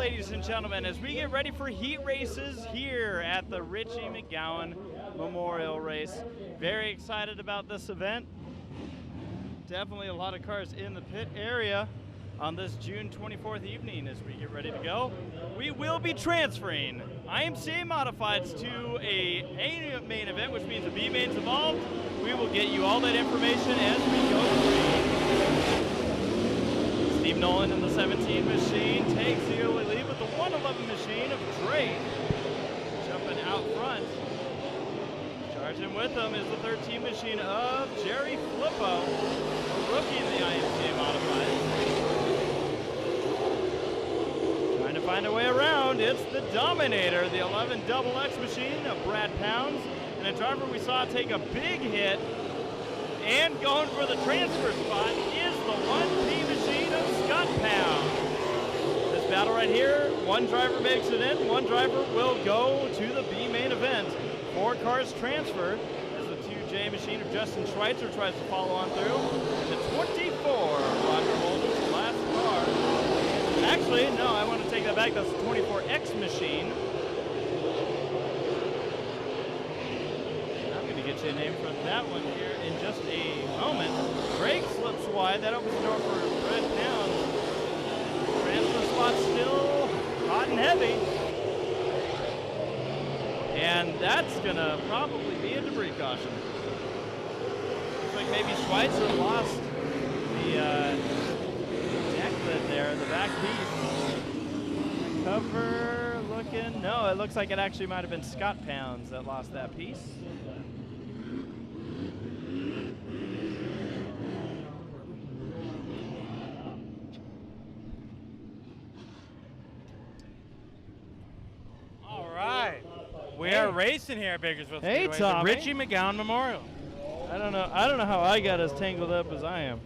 ladies and gentlemen, as we get ready for heat races here at the Richie McGowan Memorial Race. Very excited about this event. Definitely a lot of cars in the pit area on this June 24th evening as we get ready to go. We will be transferring IMCA Modifieds to a main event, which means a B main's involved. We will get you all that information as we go. Steve Nolan in the 17 machine takes the early lead with the 111 machine of Drake jumping out front. Charging with him is the 13 machine of Jerry Flippo, a rookie in the IMCA Modified. Trying to find a way around, it's the Dominator, the 11 XX machine of Brad Pounds, and a driver we saw take a big hit and going for the transfer spot is the 1P machine of Scott Pound. This battle right here, one driver makes it in, one driver will go to the B main event. 4 cars transfer as the 2J machine of Justin Schweitzer tries to follow on through. And the 24, Roger Holden's last car. Actually, no, I want to take that back. That's the 24X machine. I'm going to get you a name for that one here in just a moment. Drake slips wide. That opens the door for Brad Pounds. Transfer spot still hot and heavy. And that's going to probably be a debris caution. Looks like maybe Schweitzer lost the deck lid there, the back piece. Cover looking. No, it looks like it actually might have been Scott Pounds that lost that piece. We are racing here at Bakersfield Speedway. Hey, Tommy. The Richie McGowan Memorial. I don't know how I got as tangled up as I am.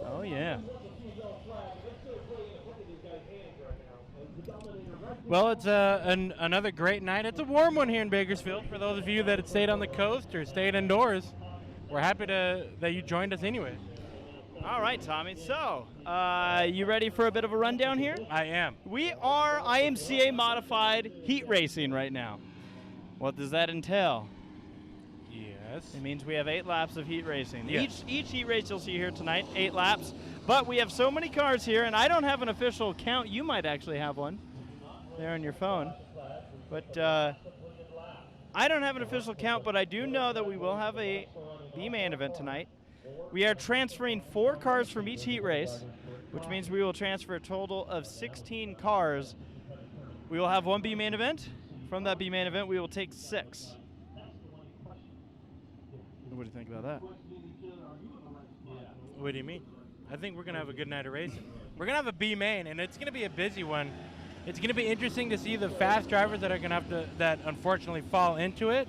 Oh yeah. Well, it's another great night. It's a warm one here in Bakersfield. For those of you that had stayed on the coast or stayed indoors, we're happy that you joined us anyway. All right, Tommy. So, you ready for a bit of a rundown here? I am. We are IMCA Modified heat racing right now. What does that entail? Yes. It means we have 8 laps of heat racing. Yes. Each heat race you'll see here tonight, 8 laps. But we have so many cars here, and I don't have an official count. You might actually have one there on your phone. But I don't have an official count, but I do know that we will have a B-main event tonight. We are transferring 4 cars from each heat race, which means we will transfer a total of 16 cars. We will have 1 B main event. From that B main event, we will take 6. What do you think about that? What do you mean? I think we're going to have a good night of racing. We're going to have a B main, and it's going to be a busy one. It's going to be interesting to see the fast drivers that are going to have to, that unfortunately fall into it.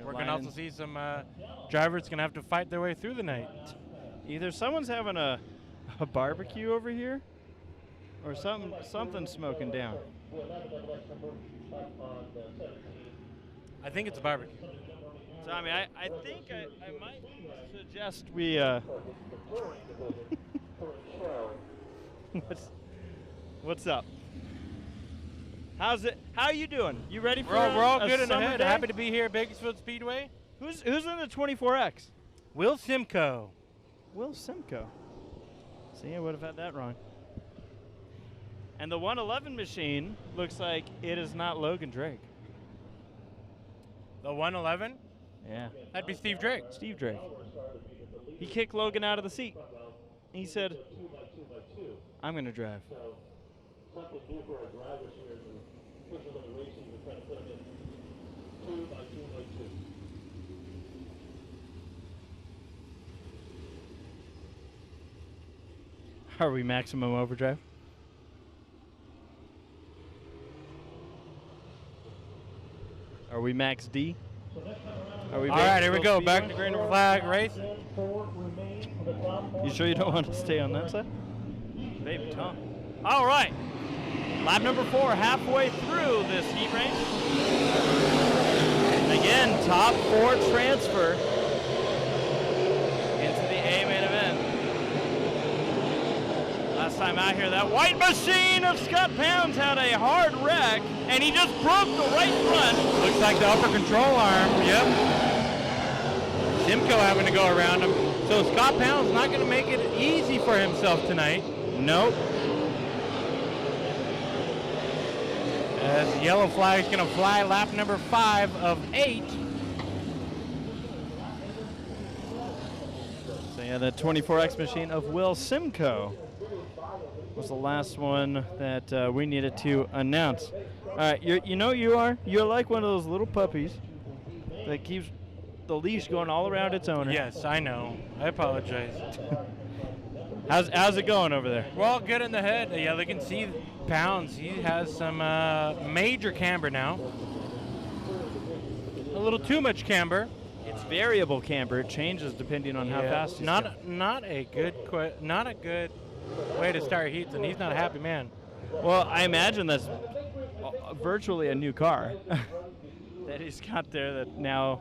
We're going to also see some drivers going to have to fight their way through the night. Either someone's having a barbecue over here, or something's smoking down. I think it's a barbecue. Tommy, I think I might suggest we what's up? How's it? How are you doing? You ready for We're all good in the head. Day? Happy to be here at Bakersfield Speedway. Who's in the 24X? Will Simcoe. Will Simcoe. See, I would have had that wrong. And the 111 machine looks like it is not Logan Drake. The 111? Yeah. That'd be Steve Drake. Steve Drake. He kicked Logan out of the seat. He said, I'm going to drive. Are we maximum overdrive? Are we max D? Are we all right, here we go. Speedway? Back to green flag race. You sure you don't want to stay on that side? Baby Tom. All right. Lap number 4, halfway through this heat race. And again, top 4 transfer into the A main event. Last time out here, that white machine of Scott Pounds had a hard wreck, and he just broke the right front. Looks like the upper control arm. Yep. Simcoe having to go around him. So Scott Pounds not going to make it easy for himself tonight. Nope. As the yellow flag is going to fly lap number 5 of 8. So yeah, the 24X machine of Will Simcoe was the last one that we needed to announce. All right, you know you are? You're like one of those little puppies that keeps the leash going all around its owner. Yes, I know. I apologize. How's it going over there? Well, good in the head. Yeah, they can see Pounds. He has some major camber now. A little too much camber. It's variable camber. It changes depending on how fast he's going. Not a good way to start heats, and he's not a happy man. Well, I imagine that's virtually a new car that he's got there that now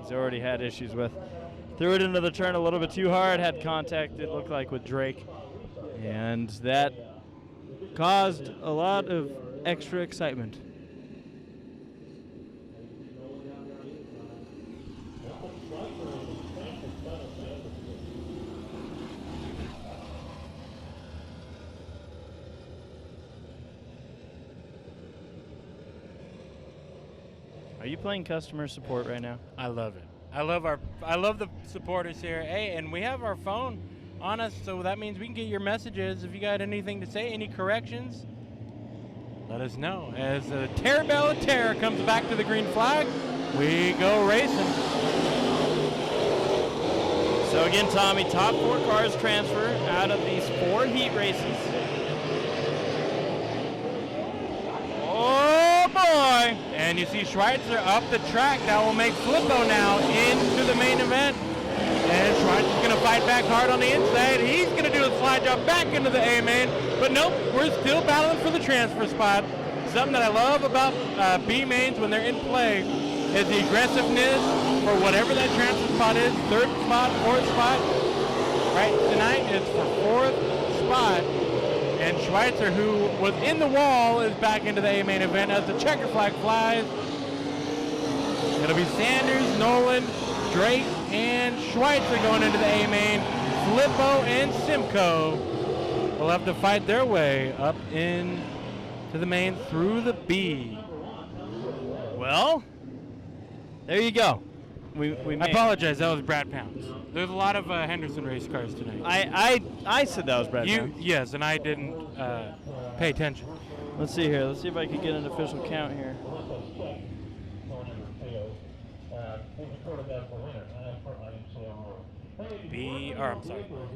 he's already had issues with. Threw it into the turn a little bit too hard, had contact, it looked like, with Drake. And that caused a lot of extra excitement. Are you playing customer support right now? I love it. I love the supporters here. Hey, and we have our phone on us, so that means we can get your messages. If you got anything to say, any corrections, let us know. As Terrabelle of Terror comes back to the green flag, we go racing. So again, Tommy, top 4 cars transfer out of these 4 heat races. Oh boy! And you see Schweitzer up the track. That will make Flippo now into the main event. And Schweitzer's going to fight back hard on the inside. He's going to do a slide job back into the A main. But nope, we're still battling for the transfer spot. Something that I love about B mains when they're in play is the aggressiveness for whatever that transfer spot is. 3rd spot, 4th spot. Right tonight it's for 4th spot. And Schweitzer, who was in the wall, is back into the A main event as the checker flag flies. It'll be Sanders, Nolan, Drake, and Schweitzer going into the A main. Flippo and Simcoe will have to fight their way up in to the main through the B. Well, there you go. We I apologize. That was Brad Pounds. There's a lot of Henderson race cars tonight. I said that was Brad Pounds. Yes, and I didn't pay attention. Let's see here. Let's see if I can get an official count here.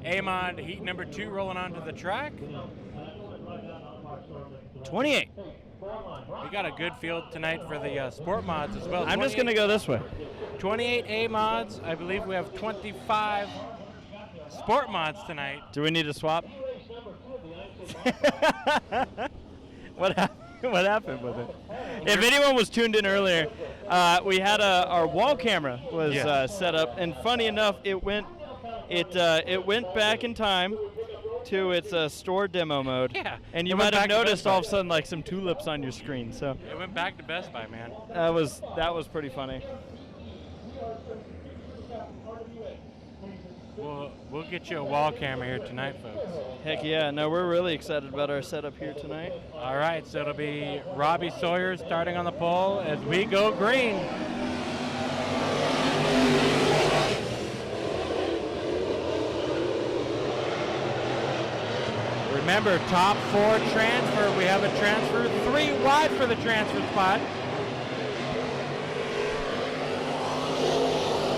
A-Mod, heat number 2 rolling onto the track. 28. We got a good field tonight for the sport mods as well. I'm just going to go this way. 28 A mods. I believe we have 25 sport mods tonight. Do we need to swap? What happened with it? If anyone was tuned in earlier, we had our wall camera was set up, and funny enough, it went back in time to its store demo mode. Yeah. And you might have noticed all of a sudden like some tulips on your screen. So it went back to Best Buy, man. That was pretty funny. We'll get you a wall camera here tonight, folks. Heck yeah. No, we're really excited about our setup here tonight. All right, so it'll be Robbie Sawyer starting on the pole as we go green. Remember, top 4 transfer. We have a transfer 3 wide for the transfer spot.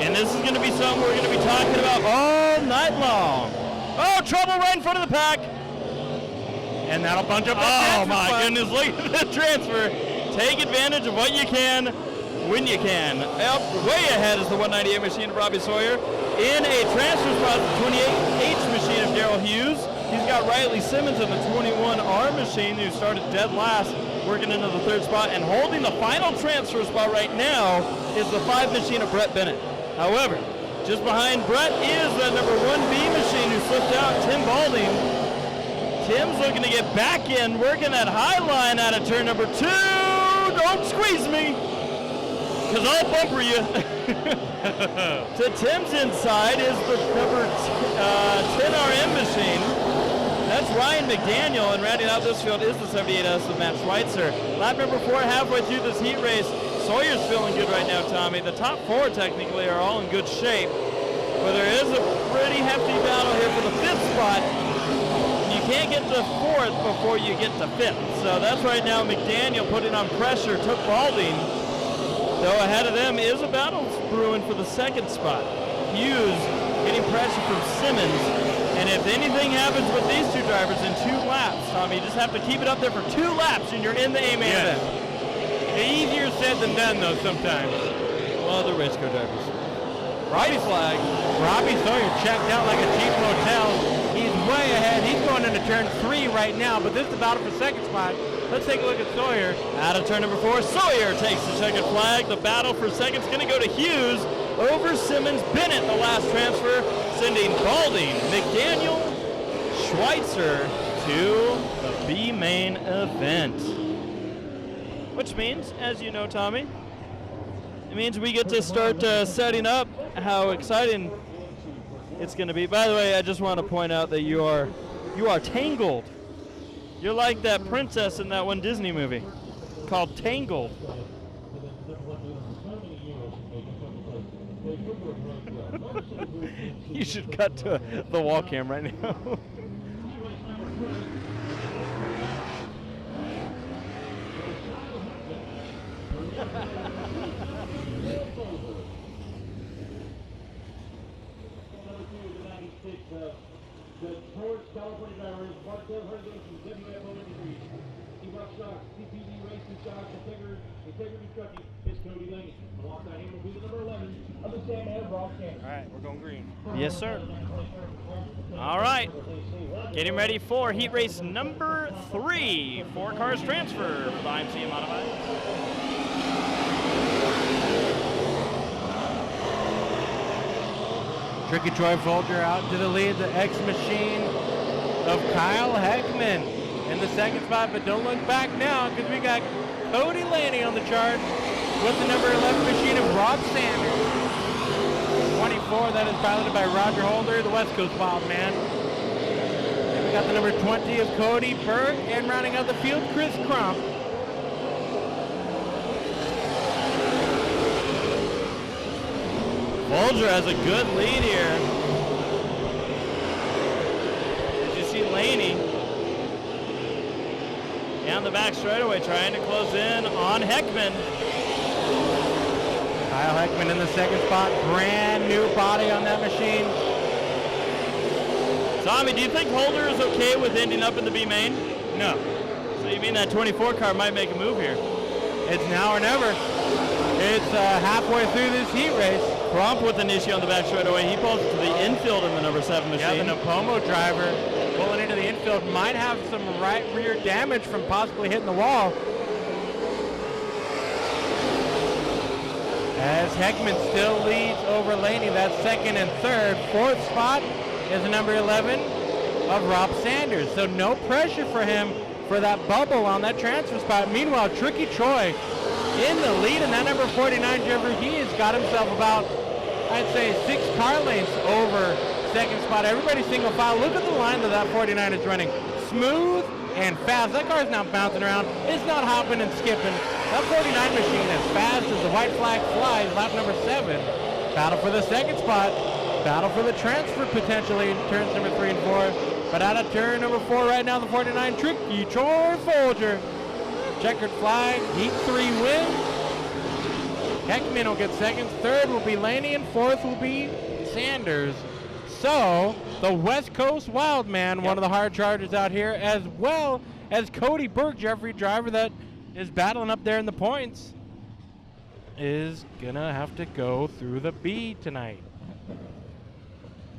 And this is going to be something we're going to be talking about all night long. Oh, trouble right in front of the pack. And that'll bunch up. Oh, my goodness. Look at the transfer. Take advantage of what you can when you can. Up way ahead is the 198 machine of Robbie Sawyer. In a transfer spot, the 28H machine of Darrell Hughes. He's got Riley Simmons in the 21R machine, who started dead last, working into the 3rd spot, and holding the final transfer spot right now is the 5 machine of Brett Bennett. However, just behind Brett is the number 1B machine who slipped out, Tim Balding. Tim's looking to get back in, working that high line out of turn number 2. Don't squeeze me, because I'll bumper you. To Tim's inside is the number 10RM machine. That's Ryan McDaniel, and rounding out this field is the 78S of Matt Schweitzer. Lap number 4, halfway through this heat race. Sawyer's feeling good right now, Tommy. The top 4 technically are all in good shape, but there is a pretty hefty battle here for the 5th spot. You can't get to 4th before you get to 5th. So that's right now McDaniel putting on pressure, took Balding. Though ahead of them is a battle brewing for the 2nd spot. Hughes getting pressure from Simmons. And if anything happens with these 2 drivers in 2 laps, Tommy, you just have to keep it up there for 2 laps and you're in the A-main event. Easier said than done, though, sometimes. Well, the race car drivers. Robbie flag. Robbie Sawyer checked out like a cheap motel. He's way ahead. He's going into turn 3 right now, but this is the battle for 2nd spot. Let's take a look at Sawyer. Out of turn number 4, Sawyer takes the 2nd flag. The battle for 2nd is going to go to Hughes over Simmons. Bennett, the last transfer, sending Balding, McDaniel, Schweitzer to the B main event. Which means, as you know, Tommy, it means we get to start setting up how exciting it's going to be. By the way, I just want to point out that you are tangled. You're like that princess in that one Disney movie called Tangled. You should cut to the wall cam right now. All right, we're going green. Yes, sir. All right. Getting ready for heat race number 3. 4 cars transfer for the IMCA Modified. Tricky Troy Folger out to the lead, the X machine of Kyle Heckman in the 2nd spot, but don't look back now because we got Cody Laney on the chart with the number 11 machine of Rob Sanders. 24, that is piloted by Roger Holder, the West Coast Wild Man. And we got the number 20 of Cody Burke, and rounding out the field, Chris Crump. Folger has a good lead here. As you see Laney down the back straightaway trying to close in on Heckman. Kyle Heckman in the 2nd spot, brand new body on that machine. Tommy, do you think Holder is okay with ending up in the B main? No. So you mean that 24 car might make a move here? It's now or never. It's halfway through this heat race. Crump with an issue on the back straightaway. He pulls it to the infield in the number 7 machine. Yeah, the Napomo driver pulling into the infield might have some right rear damage from possibly hitting the wall. As Heckman still leads over Laney, that's 2nd and 3rd. 4th spot is the number 11 of Rob Sanders. So no pressure for him for that bubble on that transfer spot. Meanwhile, Tricky Troy in the lead, and that number 49 driver, he has got himself about, I'd say, 6 car lengths over 2nd spot. Everybody single file. Look at the line that 49 is running. Smooth and fast. That car is not bouncing around. It's not hopping and skipping. That 49 machine as fast as the white flag flies, lap number 7. Battle for the 2nd spot. Battle for the transfer potentially in turns number 3 and 4. But out of turn number 4 right now, the 49 Tricky Troy Folger. Checkered flag, heat 3 win. Heckman will get 2nd, 3rd will be Laney, and 4th will be Sanders. So, the West Coast Wild Man, one of the hard chargers out here, as well as Cody Burke, Jeffrey driver that is battling up there in the points, is gonna have to go through the B tonight.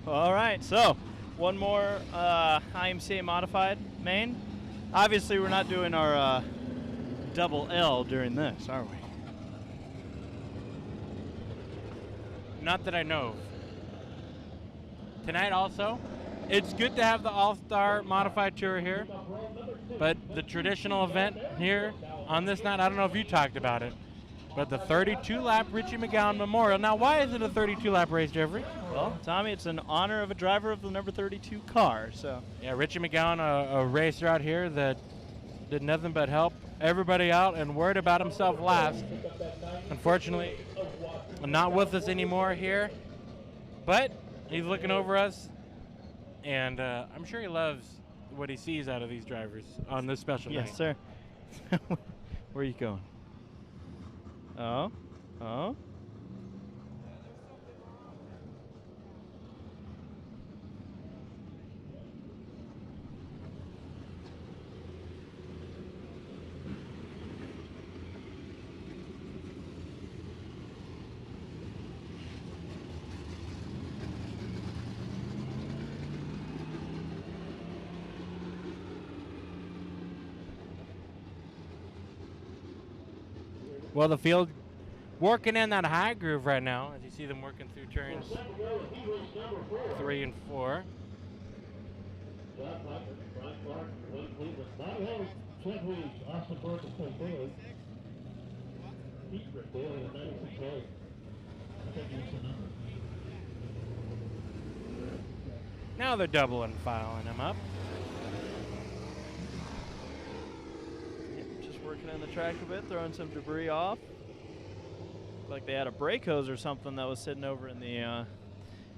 All right, so one more IMCA modified main. Obviously, we're not doing our double L during this, are we? Not that I know of. Tonight also, it's good to have the All-Star Modified Tour here, but the traditional event here on this night, I don't know if you talked about it, but the 32-lap Richie McGowan Memorial. Now, why is it a 32-lap race, Jeffrey? Well, Tommy, it's in honor of a driver of the number 32 car. So yeah, Richie McGowan, a racer out here that did nothing but help everybody out and worried about himself last. Unfortunately, not with us anymore here, but he's looking over us, and I'm sure he loves what he sees out of these drivers on this special night. Yes, sir. Where are you going? Oh. Well, the field working in that high groove right now, as you see them working through turns 3 and 4. Now they're doubling, filing him up. Working on the track a bit, throwing some debris off. Like they had a brake hose or something that was sitting over in the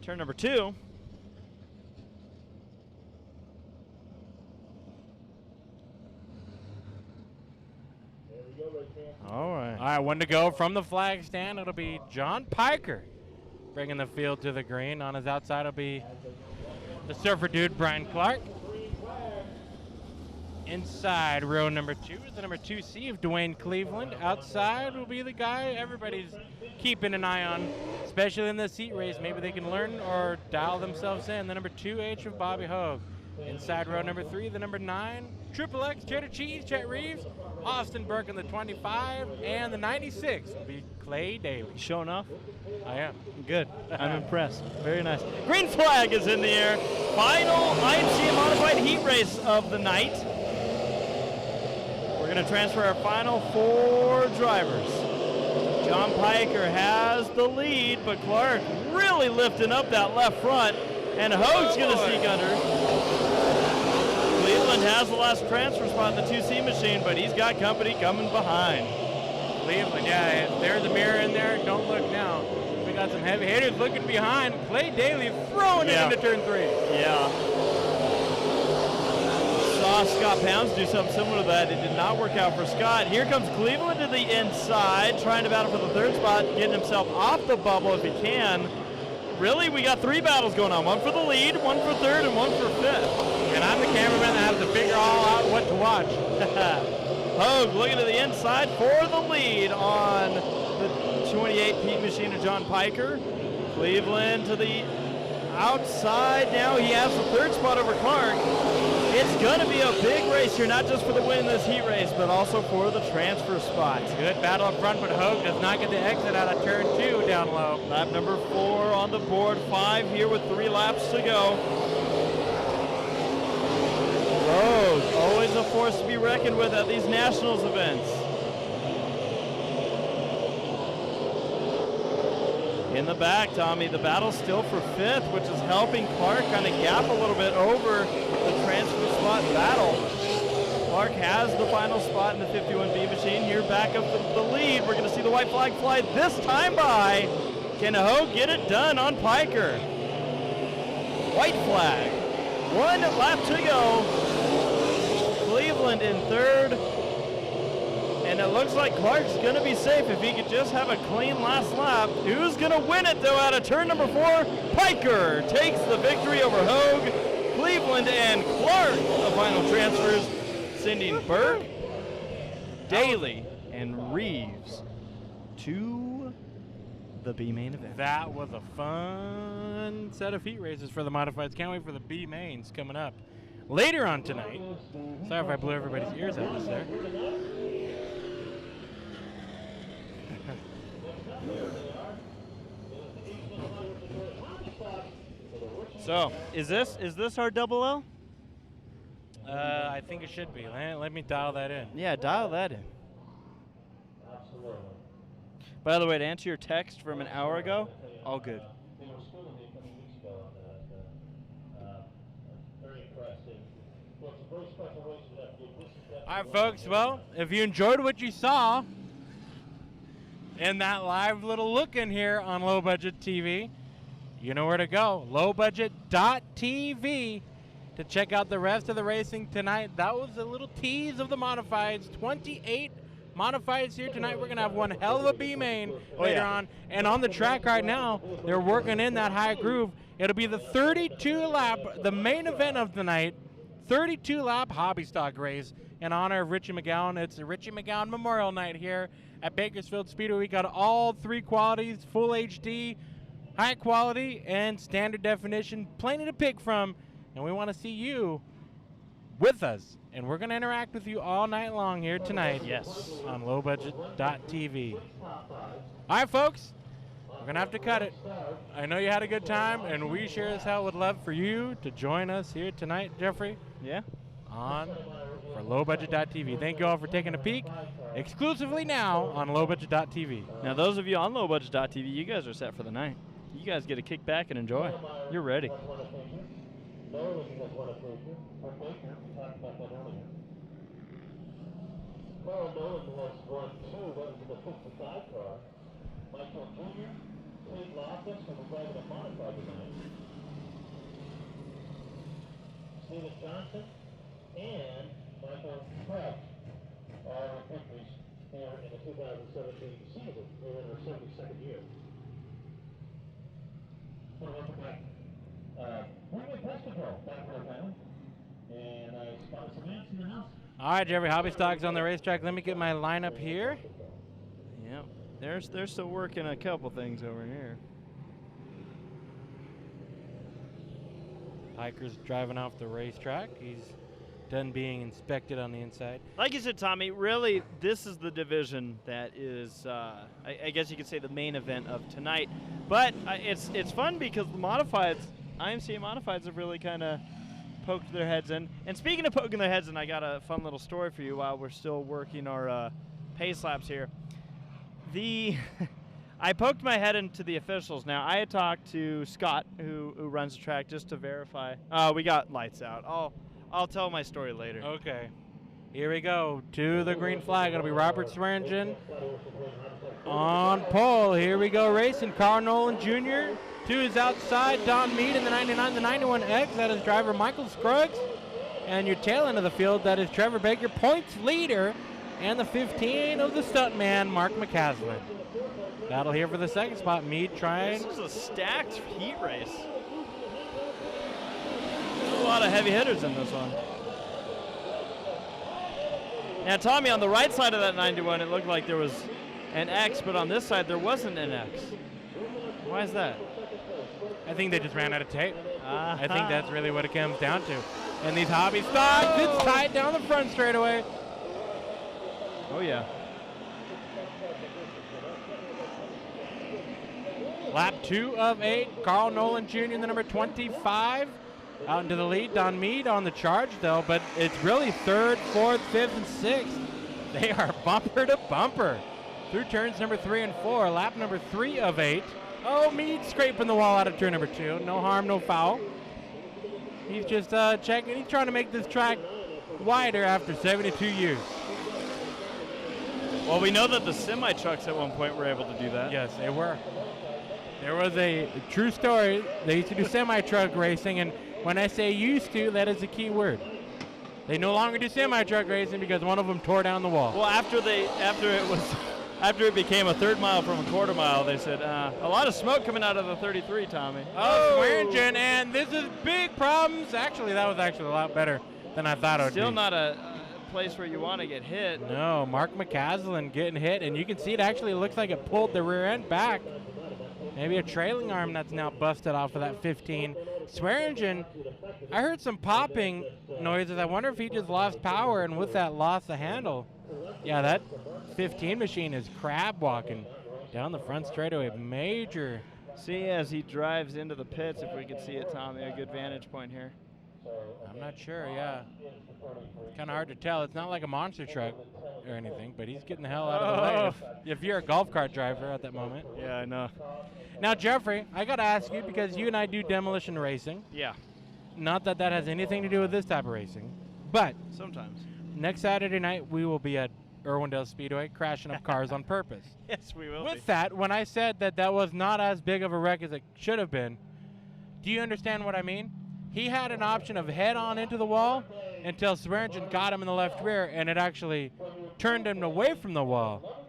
turn number 2. All right, one to go from the flag stand. It'll be John Piker bringing the field to the green. On his outside will be the surfer dude, Brian Clark. Inside row number 2 is the number 2C of Dwayne Cleveland. Outside will be the guy everybody's keeping an eye on, especially in this heat race. Maybe they can learn or dial themselves in. The number 2H of Bobby Hogue. Inside row number 3, the number 9, Triple X, Cheddar Cheese, Chet Reeves, Austin Burke in the 25, and the 96 will be Clay Daly. Showing off? I am. Good. I'm impressed. Very nice. Green flag is in the air. Final IMCA modified heat race of the night. We're going to transfer our final 4 drivers. John Piker has the lead, but Clark really lifting up that left front, and Hogue's going to seek under. Cleveland has the last transfer spot in the 2C machine, but he's got company coming behind. Cleveland, yeah, there's a mirror in there. Don't look now. We got some heavy hitters looking behind. Clay Daly throwing it into turn 3. Yeah. Saw Scott Pounds do something similar to that. It did not work out for Scott. Here comes Cleveland to the inside, trying to battle for the 3rd spot, getting himself off the bubble if he can. Really, we got 3 battles going on. 1 for the lead, 1 for 3rd, and 1 for 5th. And I'm the cameraman that has to figure all out what to watch. Hogue looking to the inside for the lead on the 28 Pete machine of John Piker. Cleveland to the outside now. He has the 3rd spot over Clark. It's going to be a big race here, not just for the win in this heat race, but also for the transfer spot. Good battle up front, but Hogue does not get the exit out of turn 2 down low. Lap number 4 on the board, 5 here with 3 laps to go. Hogue, always a force to be reckoned with at these Nationals events. In the back, Tommy, the battle's still for 5th, which is helping Clark kind of gap a little bit over the transfer spot battle. Clark has the final spot in the 51B machine. Here back up the lead. We're going to see the white flag fly this time by. Can Hogue get it done on Piker? White flag. 1 lap to go. Cleveland in 3rd. And it looks like Clark's going to be safe if he could just have a clean last lap. Who's going to win it, though, out of turn number 4? Piker takes the victory over Hogue. Cleveland and Clark, the final transfers, sending Burke, Daly, and Reeves to the B main event. That was a fun set of heat races for the modifieds. Can't wait for the B mains coming up later on tonight. Sorry if I blew everybody's ears out just there. So, is this our double L? I think it should be. Let me dial that in. Yeah, dial that in. By the way, to answer your text from an hour ago, all good. All right, folks. Well, if you enjoyed what you saw in that live little look in here on Low Budget TV, you know where to go. lowbudget.tv to check out the rest of the racing tonight. That was a little tease of the modifieds. 28 modifieds here tonight. We're going to have one hell of a B main later on. And on the track right now, they're working in that high groove. It'll be the 32-lap, the main event of the night, 32-lap hobby stock race in honor of Richie McGowan. It's the Richie McGowan Memorial Night here at Bakersfield Speedway. We got all three qualities, full HD, high quality, and standard definition, plenty to pick from. And we want to see you with us. And we're going to interact with you all night long here tonight. Yes. On lowbudget.tv. All right, folks. We're going to have to cut it. I know you had a good time, and we sure as hell would love for you to join us here tonight, Jeffrey. Yeah. For lowbudget.tv. Thank you all for taking a peek exclusively now on lowbudget.tv. Now, those of you on lowbudget.tv, you guys are set for the night. You guys get to kick back and enjoy. You're ready. Carl Nolan has won 2 runs in the 55 car. Michael Jr., Clayton Loftus, who was driving a modified tonight. Steven Johnson and Michael Crouch are victories here in the 2017 season. They're in their 72nd year. So welcome back. We're going to pest control back for our panel. And I spotted some ants in the house. All right, Jeffrey, hobby stocks on the racetrack. Let me get my lineup here. Yep. They're still working a couple things over here. Hiker's driving off the racetrack. He's done being inspected on the inside. Like you said, Tommy, really, this is the division that is, I guess you could say, the main event of tonight. But it's fun because the modifieds, IMCA modifieds, have really kind of poked their heads in. And speaking of poking their heads in, I got a fun little story for you while we're still working our pace laps here. I poked my head into the officials. Now, I had talked to Scott, who runs the track, just to verify. We got lights out. I'll tell my story later. Okay. Here we go. To the green flag. It'll be Robert Swearingen on pole. Here we go racing. Carl Nolan Jr. To his outside, Don Mead in the 99, the 91X. That is driver Michael Scruggs. And your tail end of the field, that is Trevor Baker, points leader. And the 15 of the stuntman, Mark McCaslin. Battle here for the second spot. Mead trying. This is a stacked heat race. There's a lot of heavy hitters in this one. Now, Tommy, on the right side of that 91, it looked like there was an X, but on this side, there wasn't an X. Why is that? I think they just ran out of tape. I think that's really what it comes down to. And these hobby stocks, it's tied down the front straightaway. Oh, yeah. Lap 2 of 8. Carl Nolan Jr. in the number 25. Out into the lead. Don Mead on the charge, though. But it's really 3rd, 4th, 5th, and 6th. They are bumper to bumper. Through turns number 3 and 4. Lap number 3 of 8. Oh, Mead scraping the wall out of turn number 2. No harm, no foul. He's just checking. He's trying to make this track wider after 72 years. Well, we know that the semi-trucks at one point were able to do that. Yes, they were. There was a true story. They used to do semi-truck racing, and when I say used to, that is a key word. They no longer do semi-truck racing because one of them tore down the wall. Well, after it became a third mile from a quarter mile, they said a lot of smoke coming out of the 33, Tommy. Oh, Swearingen, and this is big problems. Actually, that was actually a lot better than I thought it would be. Still not a place where you want to get hit. No, Mark McCaslin getting hit, and you can see it actually looks like it pulled the rear end back. Maybe a trailing arm that's now busted off of that 15. Swearingen, I heard some popping noises. I wonder if he just lost power, and with that lost the handle. Yeah, that 15 machine is crab walking down the front straightaway. Major. See, as he drives into the pits, if we could see it, Tommy, a good vantage point here. I'm not sure, yeah. Kind of hard to tell. It's not like a monster truck or anything, but he's getting the hell out of the way if you're a golf cart driver at that moment. Yeah, I know. Now, Jeffrey, I got to ask you, because you and I do demolition racing. Yeah. Not that that has anything to do with this type of racing, but Sometimes. next Saturday night we will be at Irwindale Speedway crashing up cars on purpose. Yes, we will. With that, when I said that that was not as big of a wreck as it should have been, do you understand what I mean? He had an option of head on into the wall until Swearingen got him in the left rear, and it actually turned him away from the wall.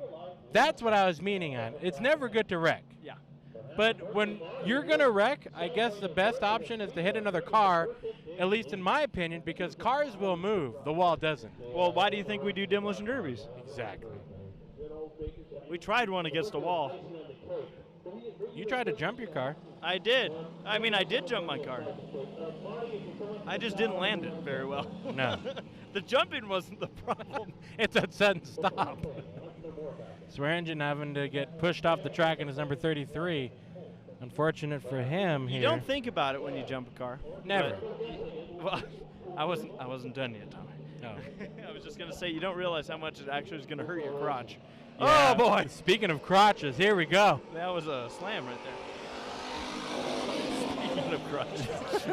That's what I was meaning on. It's never good to wreck. Yeah. But when you're going to wreck, I guess the best option is to hit another car, at least in my opinion, because cars will move. The wall doesn't. Well, why do you think we do demolition derbies? Exactly. We tried one against a wall. You tried to jump your car. I did. I mean, I did jump my car. I just didn't land it very well. No. The jumping wasn't the problem. It's a sudden stop. Swearingen having to get pushed off the track in his number 33. Unfortunate for him here. You don't think about it when you jump a car. Never. Well, I wasn't done yet, Tommy. No. I was just gonna say you don't realize how much it actually is gonna hurt your crotch. Yeah. Oh boy! Speaking of crotches, here we go. That was a slam right there. Speaking of crotches,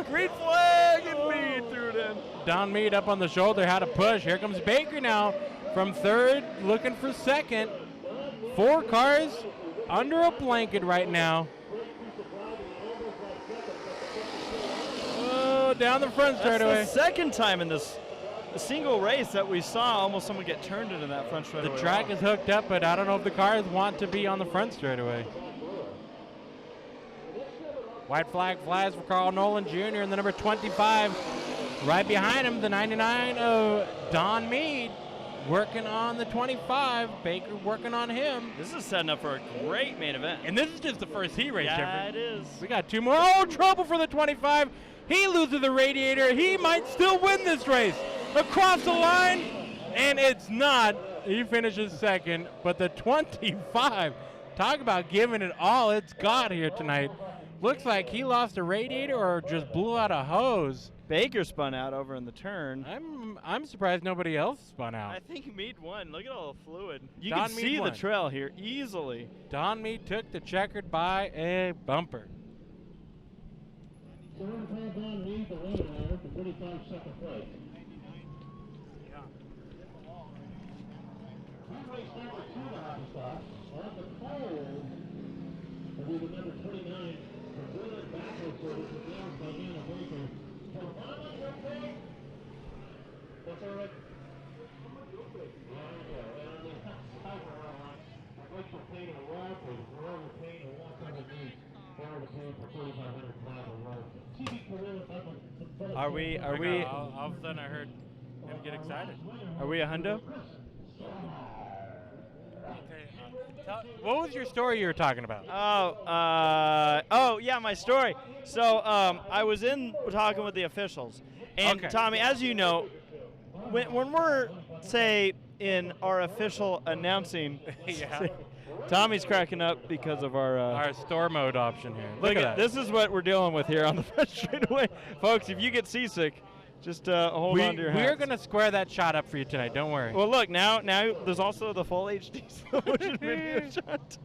green flag and Mead threw it in. Don Mead up on the shoulder, how to push. Here comes Baker now from third, looking for second. 4 cars under a blanket right now. Oh, down the front straightaway. That's the second time in this single race that we saw almost someone get turned into that front straightaway. The track is hooked up, but I don't know if the cars want to be on the front straightaway. White flag flies for Carl Nolan Jr. in the number 25. Right behind him, the 99 of Don Mead. Working on the 25. Baker working on him. This is setting up for a great main event. And this is just the first heat race, Yeah, Jeffrey. it is. We got 2 more. Oh, trouble for the 25. He loses the radiator. He might still win this race. Across the line, and it's not. He finishes second, but the 25, talk about giving it all it's got here tonight. Looks like he lost a radiator or just blew out a hose. Baker spun out over in the turn. I'm surprised nobody else spun out. I think Mead won. Look at all the fluid. You Don can Mead see won. the trail here easily. Don Mead took the checkered by a bumper. Certified Don Mead, the leader there, for 35 second place. Race number 2 to have a stop. On the pole will be the number 29, Brazilian backward service against Diana Baker. For Mama, you okay? That's all right. Rachel pain in the road, or wherever pain or walk underneath. Are we? All of a sudden I heard him get excited. Are we a hundo? What was your story you were talking about? Oh yeah, my story. So I was talking with the officials, and Okay. Tommy, as you know, when we're say in our official announcing, Yeah. Tommy's cracking up because of Our store mode option here. Look at at that. this is what we're dealing with here on the front straightaway, folks. If you get seasick, just hold on to your hats. We're going to square that shot up for you tonight. Don't worry. Well, look now there's also the full HD slow motion video shot.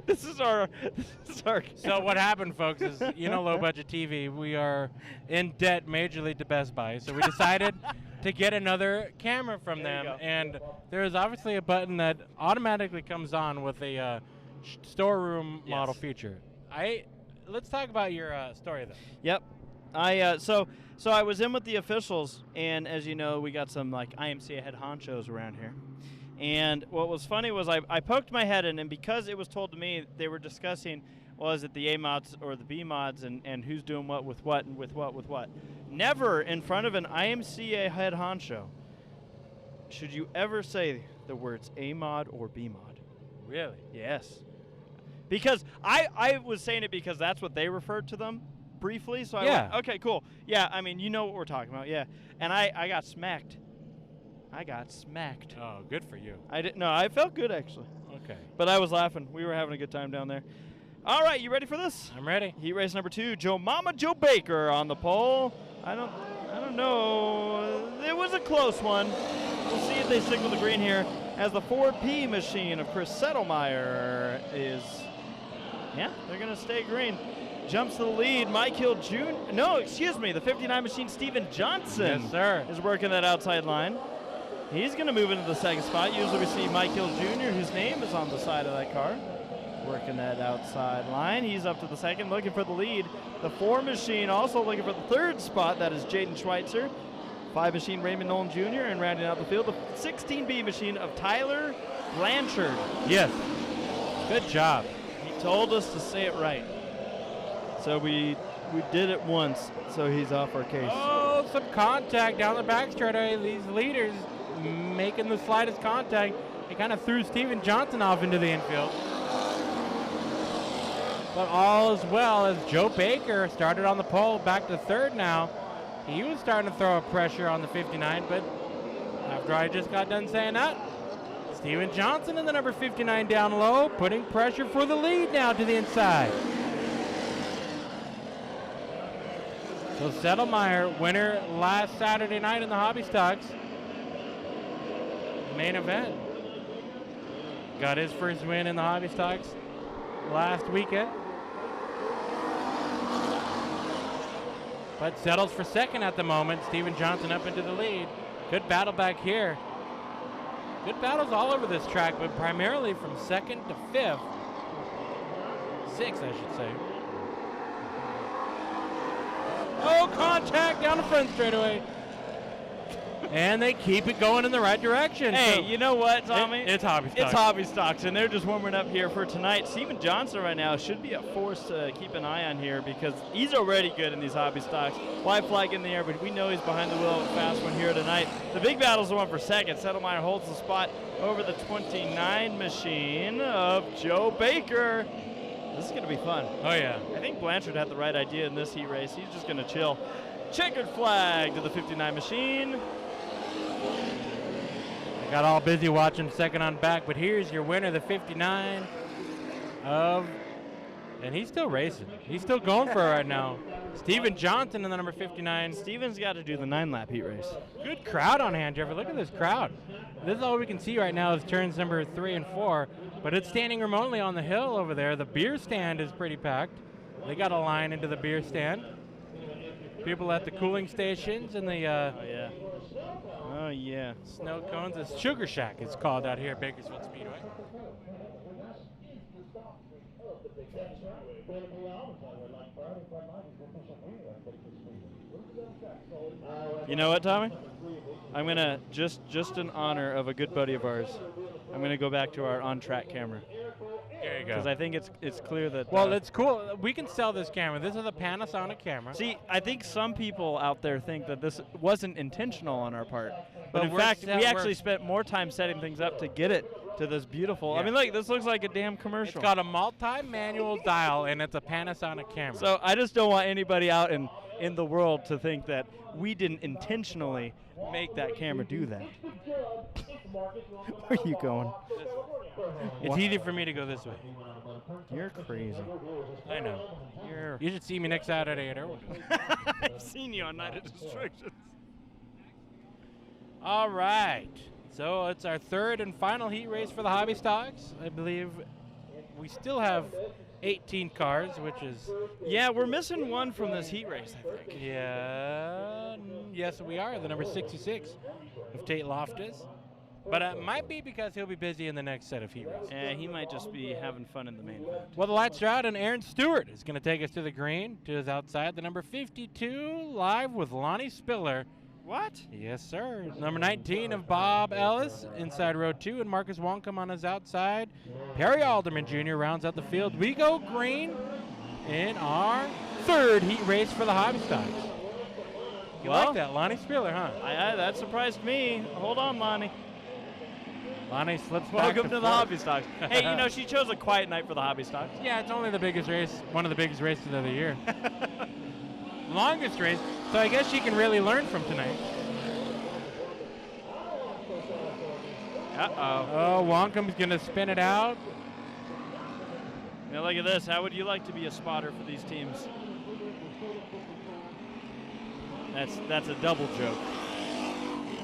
This is our. So what happened, folks, is low budget TV. We are in debt majorly to Best Buy, so we decided to get another camera from There you them. go. And there is obviously a button that automatically comes on with a storeroom model feature. Let's talk about your story though. Yep. So I was in with the officials, and as you know, we got some like IMCA head honchos around here. And what was funny was I poked my head in, and because it was told to me, they were discussing, was it the A mods or the B mods, and who's doing what with what and with what. Never in front of an IMCA head honcho should you ever say the words A mod or B mod. Really? Yes. Because I was saying it because that's what they referred to them briefly. So I went, okay, cool. Yeah, I mean, you know what we're talking about. Yeah. And I got smacked. Oh, good for you. I didn't. No, I felt good actually. Okay. But I was laughing. We were having a good time down there. All right, you ready for this? I'm ready. Heat race number 2, Joe Baker on the pole. I don't know. It was a close one. We'll see if they stick with the green here as the 4P machine of Chris Settlemeyer is, yeah, they're going to stay green. Jumps to the lead. Mike Hill Jr. No, excuse me. The 59 machine, Steven Johnson, yes, sir, is working that outside line. He's going to move into the second spot. Usually we see Mike Hill Jr., whose name is on the side of that car, working that outside line. He's up to the second, looking for the lead. The 4 machine also looking for the third spot. That is Jaden Schweitzer. 5 machine, Raymond Nolan Jr. And rounding out the field, the 16B machine of Tyler Blanchard. Yes. Good job. He told us to say it right. So we did it once, so he's off our case. Oh, some contact down the back straightaway. These leaders making the slightest contact. It kind of threw Steven Johnson off into the infield. But all as well as Joe Baker started on the pole, back to third now. He was starting to throw a pressure on the 59, but after I just got done saying that, Steven Johnson in the number 59 down low, putting pressure for the lead now to the inside. So Settlemeyer, winner last Saturday night in the Hobby Stocks main event. Got his first win in the Hobby Stocks last weekend. But settles for second at the moment. Steven Johnson up into the lead. Good battle back here. Good battles all over this track, but primarily from second to fifth. Sixth, I should say. Oh, contact down the front straightaway. And they keep it going in the right direction. Hey, so you know what, Tommy? It's Hobby Stocks. It's Hobby Stocks, and they're just warming up here for tonight. Steven Johnson right now should be a force to keep an eye on here because he's already good in these Hobby Stocks. White flag in the air, but we know he's behind the wheel of a fast one here tonight. The big battle's the one for second. Settlemeyer holds the spot over the 29 machine of Joe Baker. This is going to be fun. Oh, yeah. I think Blanchard had the right idea in this heat race. He's just going to chill. Checkered flag to the 59 machine. I got all busy watching second on back, but here's your winner, the 59 of, and he's still racing. He's still going for it right now. Steven Johnson in the number 59. Steven's got to do the 9-lap heat race. Good crowd on hand, Jeffrey. Look at this crowd. This is all we can see right now is turns number 3 and 4, but it's standing remotely on the hill over there. The beer stand is pretty packed. They got a line into the beer stand. People at the cooling stations and the Oh, yeah. snow cones. It's Sugar Shack, it's called out here at Bakersfield Speedway. You know what, Tommy? I'm going to, just in honor of a good buddy of ours, I'm going to go back to our on-track camera. There you go. Because I think it's clear that... Well, it's cool. We can sell this camera. This is a Panasonic camera. See, I think some people out there think that this wasn't intentional on our part. But in we're fact, set- we actually spent more time setting things up to get it to this beautiful... Yeah. I mean, look, this looks like a damn commercial. It's got a multi-manual dial, and it's a Panasonic camera. So I just don't want anybody out in the world to think that we didn't intentionally make that camera do that. Where are you going? It's easy for me to go this way. You're crazy. I know. You should see me next Saturday at Airwood. I've seen you on Night of Destructions. All right. So it's our third and final heat race for the Hobby Stocks. I believe we still have 18 cars, which is... Yeah, we're missing one from this heat race, I think. Yeah. Yes, we are. The number 66 of Tate Loftus. But it might be because he'll be busy in the next set of heat races. And he might just be having fun in the main event. Well, the lights are out, and Aaron Stewart is going to take us to the green, to his outside. The number 52, live with Lonnie Spiller. What? Yes, sir. Number 19 of Bob Ellis, inside row 2, and Marcus Wonkum on his outside. Perry Alderman Jr. rounds out the field. We go green in our third heat race for the Hobby Stocks. You like that, Lonnie Spiller, huh? That surprised me. Hold on, Lonnie. Lonnie slips back Welcome to the fourth. Hobby Stocks. Hey, you know, she chose a quiet night for the Hobby Stocks. Yeah, it's only the biggest race, one of the biggest races of the year. Longest race, so I guess she can really learn from tonight. Uh-oh. Oh, Wonkum's going to spin it out. Now look at this. How would you like to be a spotter for these teams? That's a double joke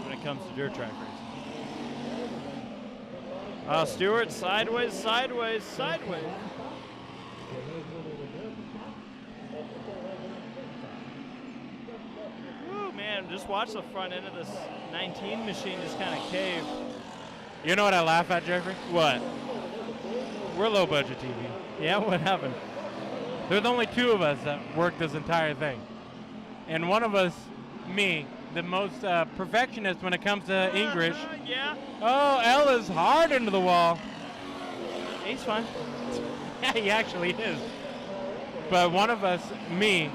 when it comes to dirt track racing. Stewart, sideways, sideways, sideways. Ooh, man, just watch the front end of this 19 machine just kind of cave. You know what I laugh at, Jeffrey? What? We're low budget TV. Yeah, what happened? There's only two of us that work this entire thing. And one of us, me, the most perfectionist when it comes to English. Yeah. Oh, Ella's hard into the wall. He's fine. Yeah, he actually is. But one of us, me,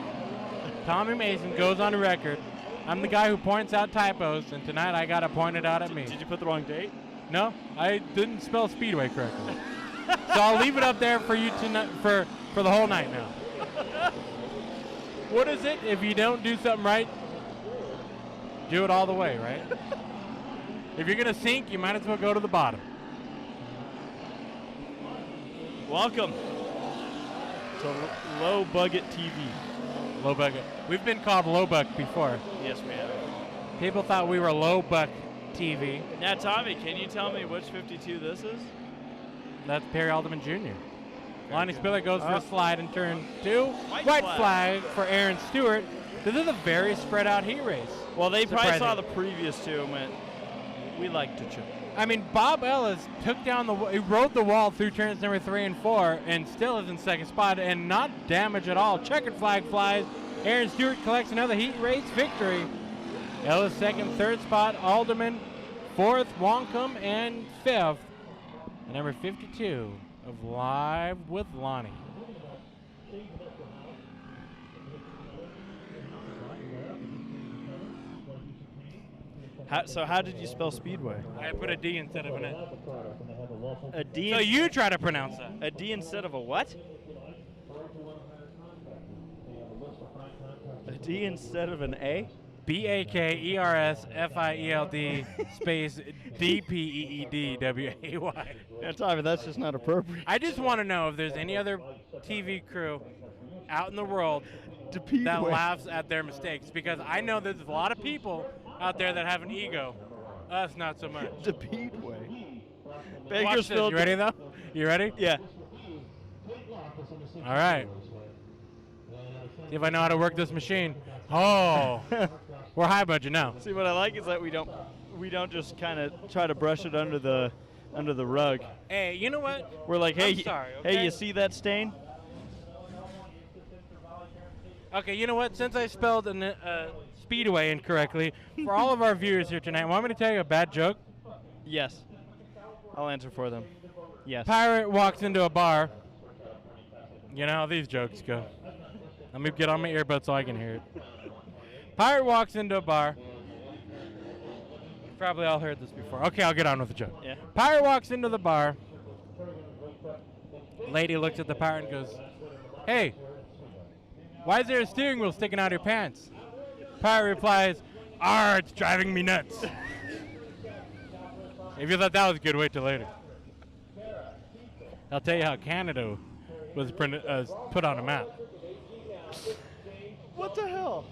Tommy Mason, goes on record. I'm the guy who points out typos, and tonight I got it pointed out at me. Did you put the wrong date? No, I didn't spell Speedway correctly. So I'll leave it up there for you tonight, for the whole night now. What is it? If you don't do something right, do it all the way, right? If you're going to sink, you might as well go to the bottom. Welcome to Low Budget TV. Low bucket. We've been called low buck before. Yes, man. People thought we were low buck TV. Now, Tommy, can you tell me which 52 this is? That's Perry Alderman Jr. Lonnie good. Spiller goes for a slide in turn 2. White flag for Aaron Stewart. This is a very spread out heat race. Well, they probably Surprising. saw the previous two and went, we like to choke. I mean, Bob Ellis took down he rode the wall through turns number 3 and 4 and still is in second spot and not damaged at all. Checkered flag flies. Aaron Stewart collects another heat race victory. Ellis second, third spot. Alderman fourth, Wonkum, and fifth. And number 52 of Live with Lonnie. So how did you spell Speedway? I put a D instead of an N. A D. So you try to pronounce that. A D instead of a what? A D instead of an A? Bakersfield space DPEEDWAY. Yeah, Tommy, that's just not appropriate. I just want to know if there's any other TV crew out in the world that laughs at their mistakes, because I know there's a lot of people out there that have an ego. Us, not so much. Speedway. Watch this. You ready, though? You ready? Yeah. All right. See if I know how to work this machine. Oh, we're high budget now. See, what I like is that we don't just kind of try to brush it under the rug. Hey, you know what? We're like, hey, I'm sorry, okay? hey, you see that stain? Okay, you know what? Since I spelled Speedway incorrectly, for all of our viewers here tonight, want me to tell you a bad joke? Yes. I'll answer for them. Yes. Pirate walks into a bar. You know how these jokes go. Let me get on my earbuds so I can hear it. Pirate walks into a bar. You've probably all heard this before. Okay, I'll get on with the joke. Yeah. Pirate walks into the bar. Lady looks at the pirate and goes, "Hey, why is there a steering wheel sticking out of your pants?" Pirate replies, "Ah, it's driving me nuts." If you thought that was good, wait till later. I'll tell you how Canada was put on a map. What the hell?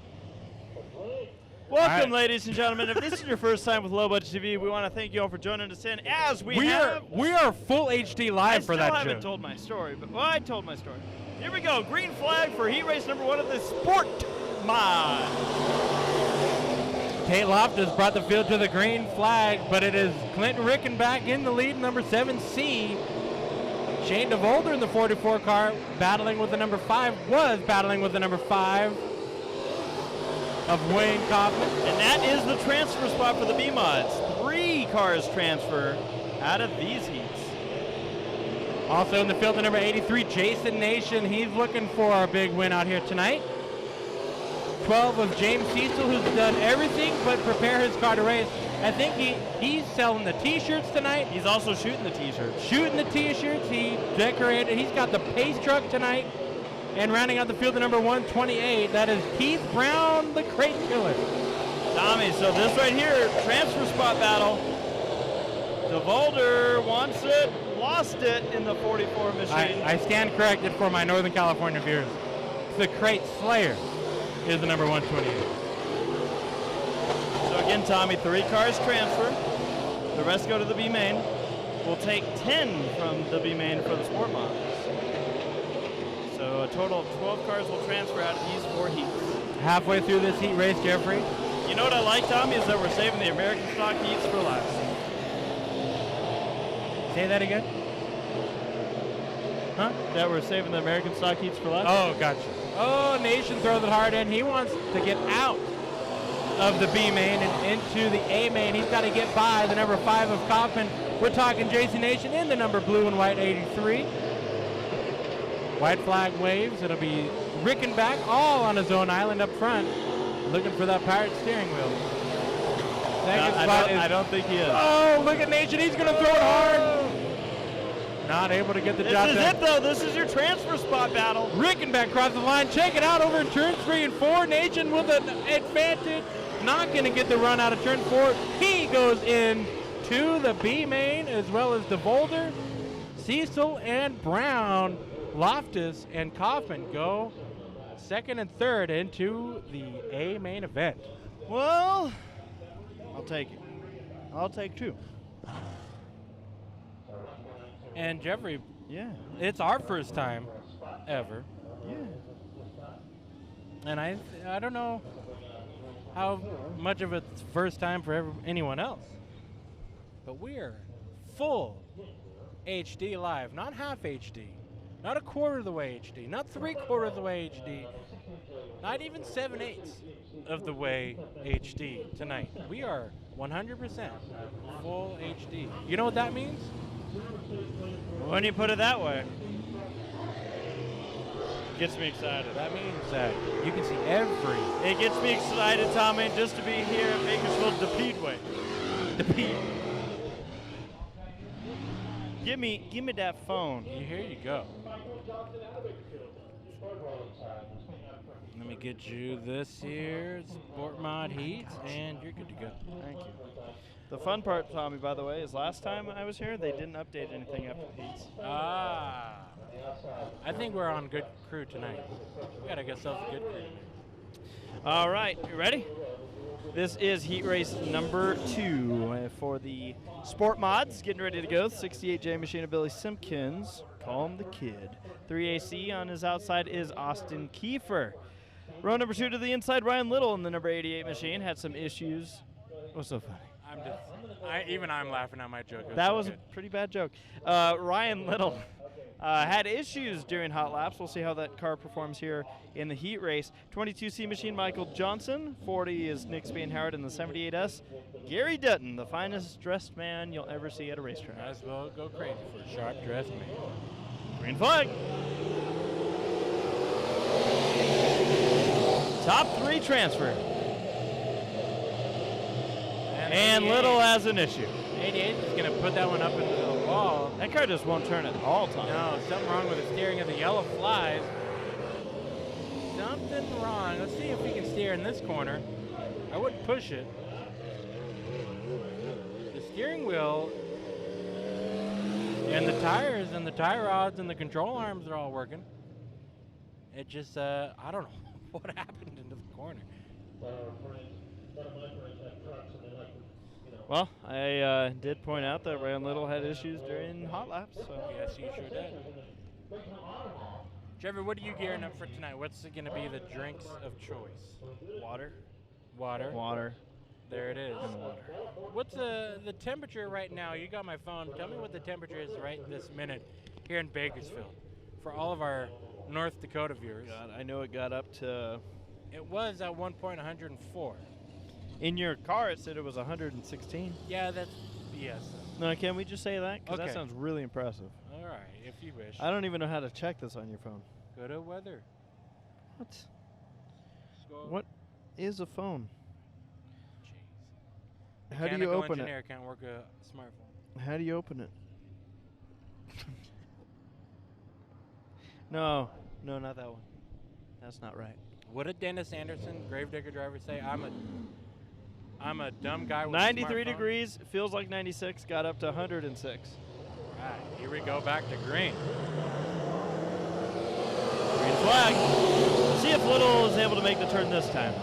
Welcome, right. ladies and gentlemen. If this is your first time with Low Budget TV, we want to thank you all for joining us in. As we are full HD live for that I haven't joke. told my story, but I told my story. Here we go. Green flag for heat race number 1 of the Sport Mod. Tate Loftus brought the field to the green flag, but it is Clinton Rickenback in the lead, number 7C. Shane DeVolder in the 44 car battling with the number 5, was battling with the number 5 of Wayne Kaufman. And that is the transfer spot for the B-Mods. 3 cars transfer out of these heats. Also in the field, the number 83, Jason Nation. He's looking for a big win out here tonight. 12 of James Cecil, who's done everything but prepare his car to race. I think he's selling the T-shirts tonight. He's also shooting the T-shirts. Shooting the T-shirts. He decorated. He's got the pace truck tonight. And rounding out the field, the number 128, that is Keith Brown, the crate killer. Tommy, so this right here, transfer spot battle. DeVolder wants it, lost it in the 44 machine. I stand corrected for my Northern California viewers. The crate slayer is the number 128. So again, Tommy, 3 cars transfer. The rest go to the B main. We'll take 10 from the B main for the sport mods. So a total of 12 cars will transfer out of these 4 heats. Halfway through this heat race, Jeffrey. You know what I like, Tommy, is that we're saving the American stock heats for last. Say that again? Huh? That we're saving the American stock heats for last? Oh, gotcha. Oh, Nation throws it hard in. He wants to get out of the B main and into the A main. He's got to get by the number 5 of Kaufman. We're talking JC Nation in the number blue and white 83. White flag waves. It'll be Rickenback all on his own island up front, looking for that pirate steering wheel. I don't think he is. Oh, look at Nation. He's going to throw it hard. Not able to get the job done. This is it, though. This is your transfer spot battle. Rickenback across the line. Check it out over in turn 3 and 4. Nation with an advantage. Not going to get the run out of turn 4. He goes in to the B main as well as DeVolder, Cecil, and Brown. Loftus and Kaufman go second and third into the A main event. Well, I'll take it. I'll take 2. And Jeffrey, Yeah. it's our first time ever. Yeah. And I don't know how much of it's first time for anyone else. But we're full HD live, not half HD. Not a quarter of the way HD, not 3/4 of the way HD, not even 7/8 of the way HD tonight. We are 100% full HD. You know what that means? When you put it that way, gets me excited. That means that you can see every. It gets me excited, Tommy, just to be here at Bakersfield Speedway. Give me that phone. Here you go. Let me get you this here Sport Mod Heat, and you're good to go. Thank you. The fun part, Tommy, by the way, is last time I was here, they didn't update anything after the heats. Ah. I think we're on good crew tonight. We gotta get ourselves a good crew. All right, you ready? This is heat race number 2 for the Sport Mods. Getting ready to go. 68J machine of Billy Simpkins. Call him the kid. 3AC on his outside is Austin Kiefer. Row number 2 to the inside, Ryan Little in the number 88 machine. Had some issues. What's so funny? Even I'm laughing at my joke. That was a pretty bad joke. Ryan Little had issues during hot laps. We'll see how that car performs here in the heat race. 22C machine, Michael Johnson. 40 is Nick Spain-Howard in the 78S. Gary Dutton, the finest dressed man you'll ever see at a racetrack. Might as well go crazy for a sharp dressed man. Green flag. Top 3 transfer. And Little has an issue. 88 is going to put that one up into the wall. That car just won't turn at all, Tom. No, something wrong with the steering of the yellow flies. Something wrong. Let's see if we can steer in this corner. I wouldn't push it. The steering wheel and the tires and the tie rods and the control arms are all working. It just, I don't know what happened into the corner. Well, I did point out that Ryan Little had issues during hot laps. So. Yes, you sure did. Trevor, what are you gearing up for tonight? What's going to be the drinks of choice? Water. Water. Water. There it is. What's the temperature right now? You got my phone. Tell me what the temperature is right this minute here in Bakersfield for all of our North Dakota viewers. God, I know it got up to... It was at one point 104. In your car, it said it was 116. Yeah, that's BS. No, can we just say that? Because Okay. that sounds really impressive. All right, if you wish. I don't even know how to check this on your phone. Go to weather. What? Go. What is a phone? How do you open engineer it? can't work a smartphone. How do you open it? No, not that one. That's not right. What did Dennis Anderson, Gravedigger driver, say? I'm a dumb guy with a 93 smartphone. degrees, feels like 96, got up to 106. All right, here we go back to green. Green flag. See if Little is able to make the turn this time.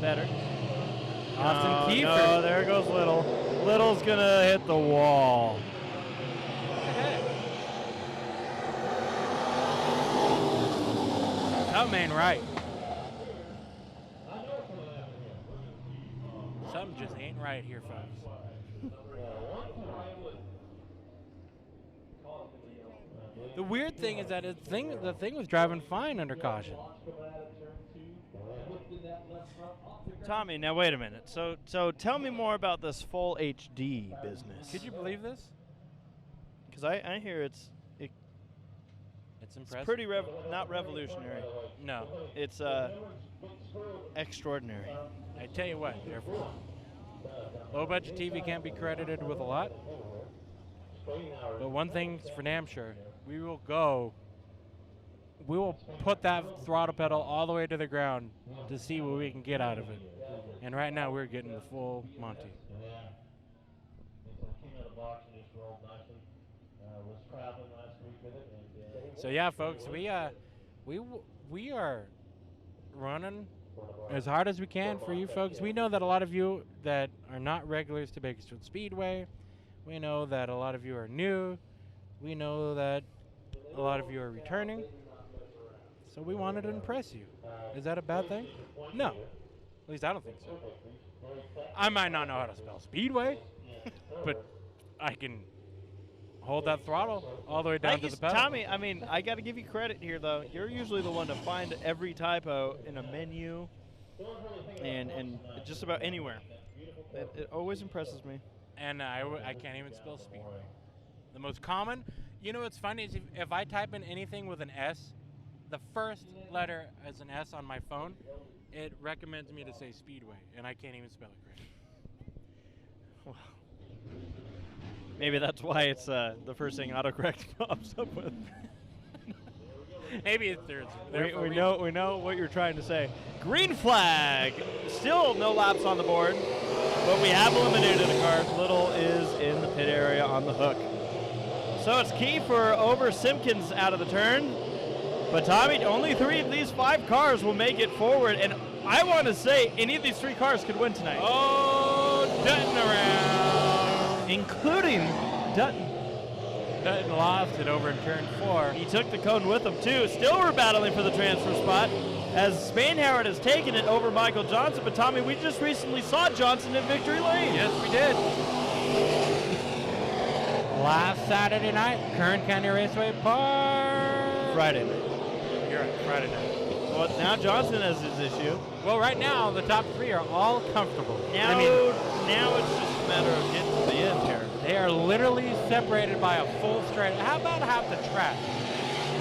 Better. Austin Kiefer. No, there goes Little. Little's gonna hit the wall. Something ain't right. Something just ain't right here, folks. The weird thing is that the thing was driving fine under caution. Tommy, now wait a minute. So tell me more about this full HD business. Could you believe this? Because I hear it's It's impressive. pretty not revolutionary. No. It's extraordinary. I tell you what, therefore, low budget TV can't be credited with a lot. But one thing's for damn sure, we will put that throttle pedal all the way to the ground to see what we can get out of it. And right now we're getting the full Monty. So yeah, folks, we are running as hard as we can for you folks. We know that a lot of you that are not regulars to Bakersfield Speedway, we know that a lot of you are new, we know that a lot of you are returning, so we wanted to impress you. Is that a bad thing? No, at least I don't think so. I might not know how to spell Speedway, but I can hold that throttle all the way down to the pedal. Tommy, I mean, I got to give you credit here, though. You're usually the one to find every typo in a menu and just about anywhere. It always impresses me. And I can't even spell Speedway. The most common, you know what's funny is if I type in anything with an S, the first letter as an S on my phone, it recommends me to say Speedway, and I can't even spell it correctly. Well, maybe that's why it's the first thing autocorrect pops up with. Maybe it's there. We know what you're trying to say. Green flag. Still no laps on the board, but we have eliminated a car. Little is in the pit area on the hook. So it's Kiefer over Simpkins out of the turn. But Tommy, only 3 of these 5 cars will make it forward, and I want to say any of these 3 cars could win tonight. Oh, Dutton around. Including Dutton. Dutton lost it over in turn 4. He took the cone with him, too. Still we're battling for the transfer spot as Spanhoward has taken it over Michael Johnson. But, Tommy, we just recently saw Johnson in Victory Lane. Yes, we did. Last Saturday night, Kern County Raceway Park. Friday night. You're right, Friday night. Well, now Johnson has his issue. Well, right now, the top 3 are all comfortable. Now it's just a matter of getting to the end here. They are literally separated by a full straight. How about half the track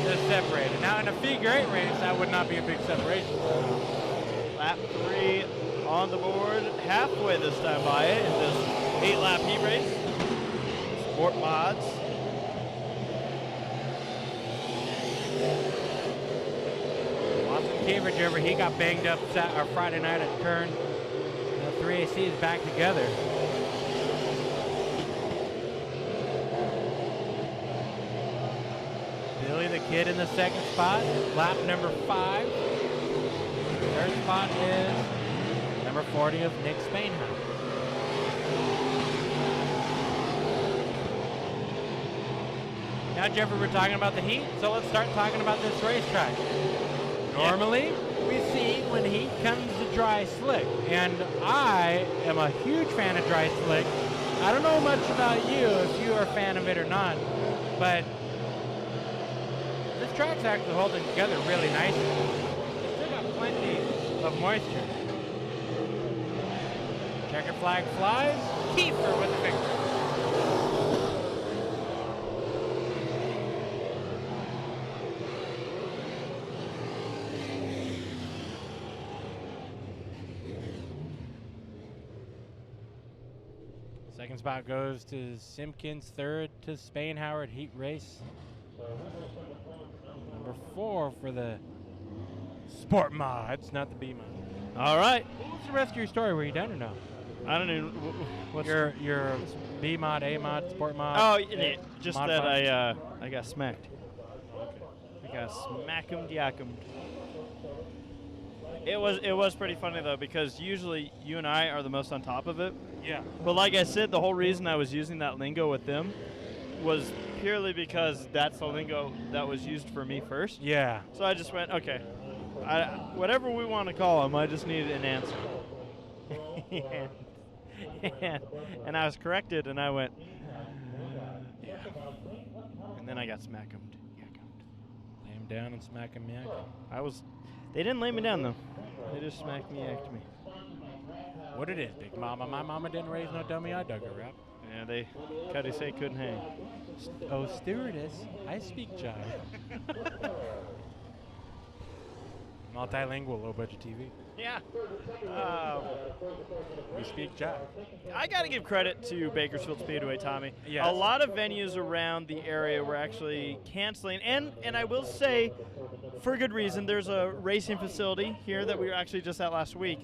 is separated? Now, in a figure 8 race, that would not be a big separation. Lap 3 on the board, halfway this time by it in this 8-lap heat race. Sport mods. Austin Kiefer, he got banged up Friday night at Kern. The 3AC is back together. Billy the Kid in the second spot, lap number 5. Third spot is number 40 of Nick Spainhouse. Now, Jeffrey, we're talking about the heat, so let's start talking about this racetrack. Normally, we see when heat comes to dry slick, and I am a huge fan of dry slick. I don't know much about you, if you are a fan of it or not, but this track's actually holding together really nicely. It's still got plenty of moisture. Checker flag flies. Kiefer with the victory. Second spot goes to Simpkins. Third to Spainhauer heat race. Number 4 for the Sport Mods, not the B Mod. All right. What was the rest of your story? Were you done or no? I don't even. What's Your B Mod, A Mod, Sport Mod. Oh, just mod that fun? I got smacked. I got smack'em-diac'emed. It was pretty funny though, because usually you and I are the most on top of it. Yeah. But like I said, the whole reason I was using that lingo with them was purely because that's the lingo that was used for me first. Yeah. So I just went, okay, whatever we want to call them, I just needed an answer. and I was corrected, and I went, yeah. And then I got smack'emed. Lay him down and smack him, yak him. They didn't lay me down though. They just smacked me, yacked me. What it is, Big Mama. My mama didn't raise no dummy. I dug her up. Yeah, they Cuddy say couldn't hang. Oh, stewardess, I speak jive. Multilingual, low budget TV. Yeah. We speak jive. I got to give credit to Bakersfield Speedway, Tommy. Yes. A lot of venues around the area were actually canceling, and I will say, for good reason. There's a racing facility here that we were actually just at last week,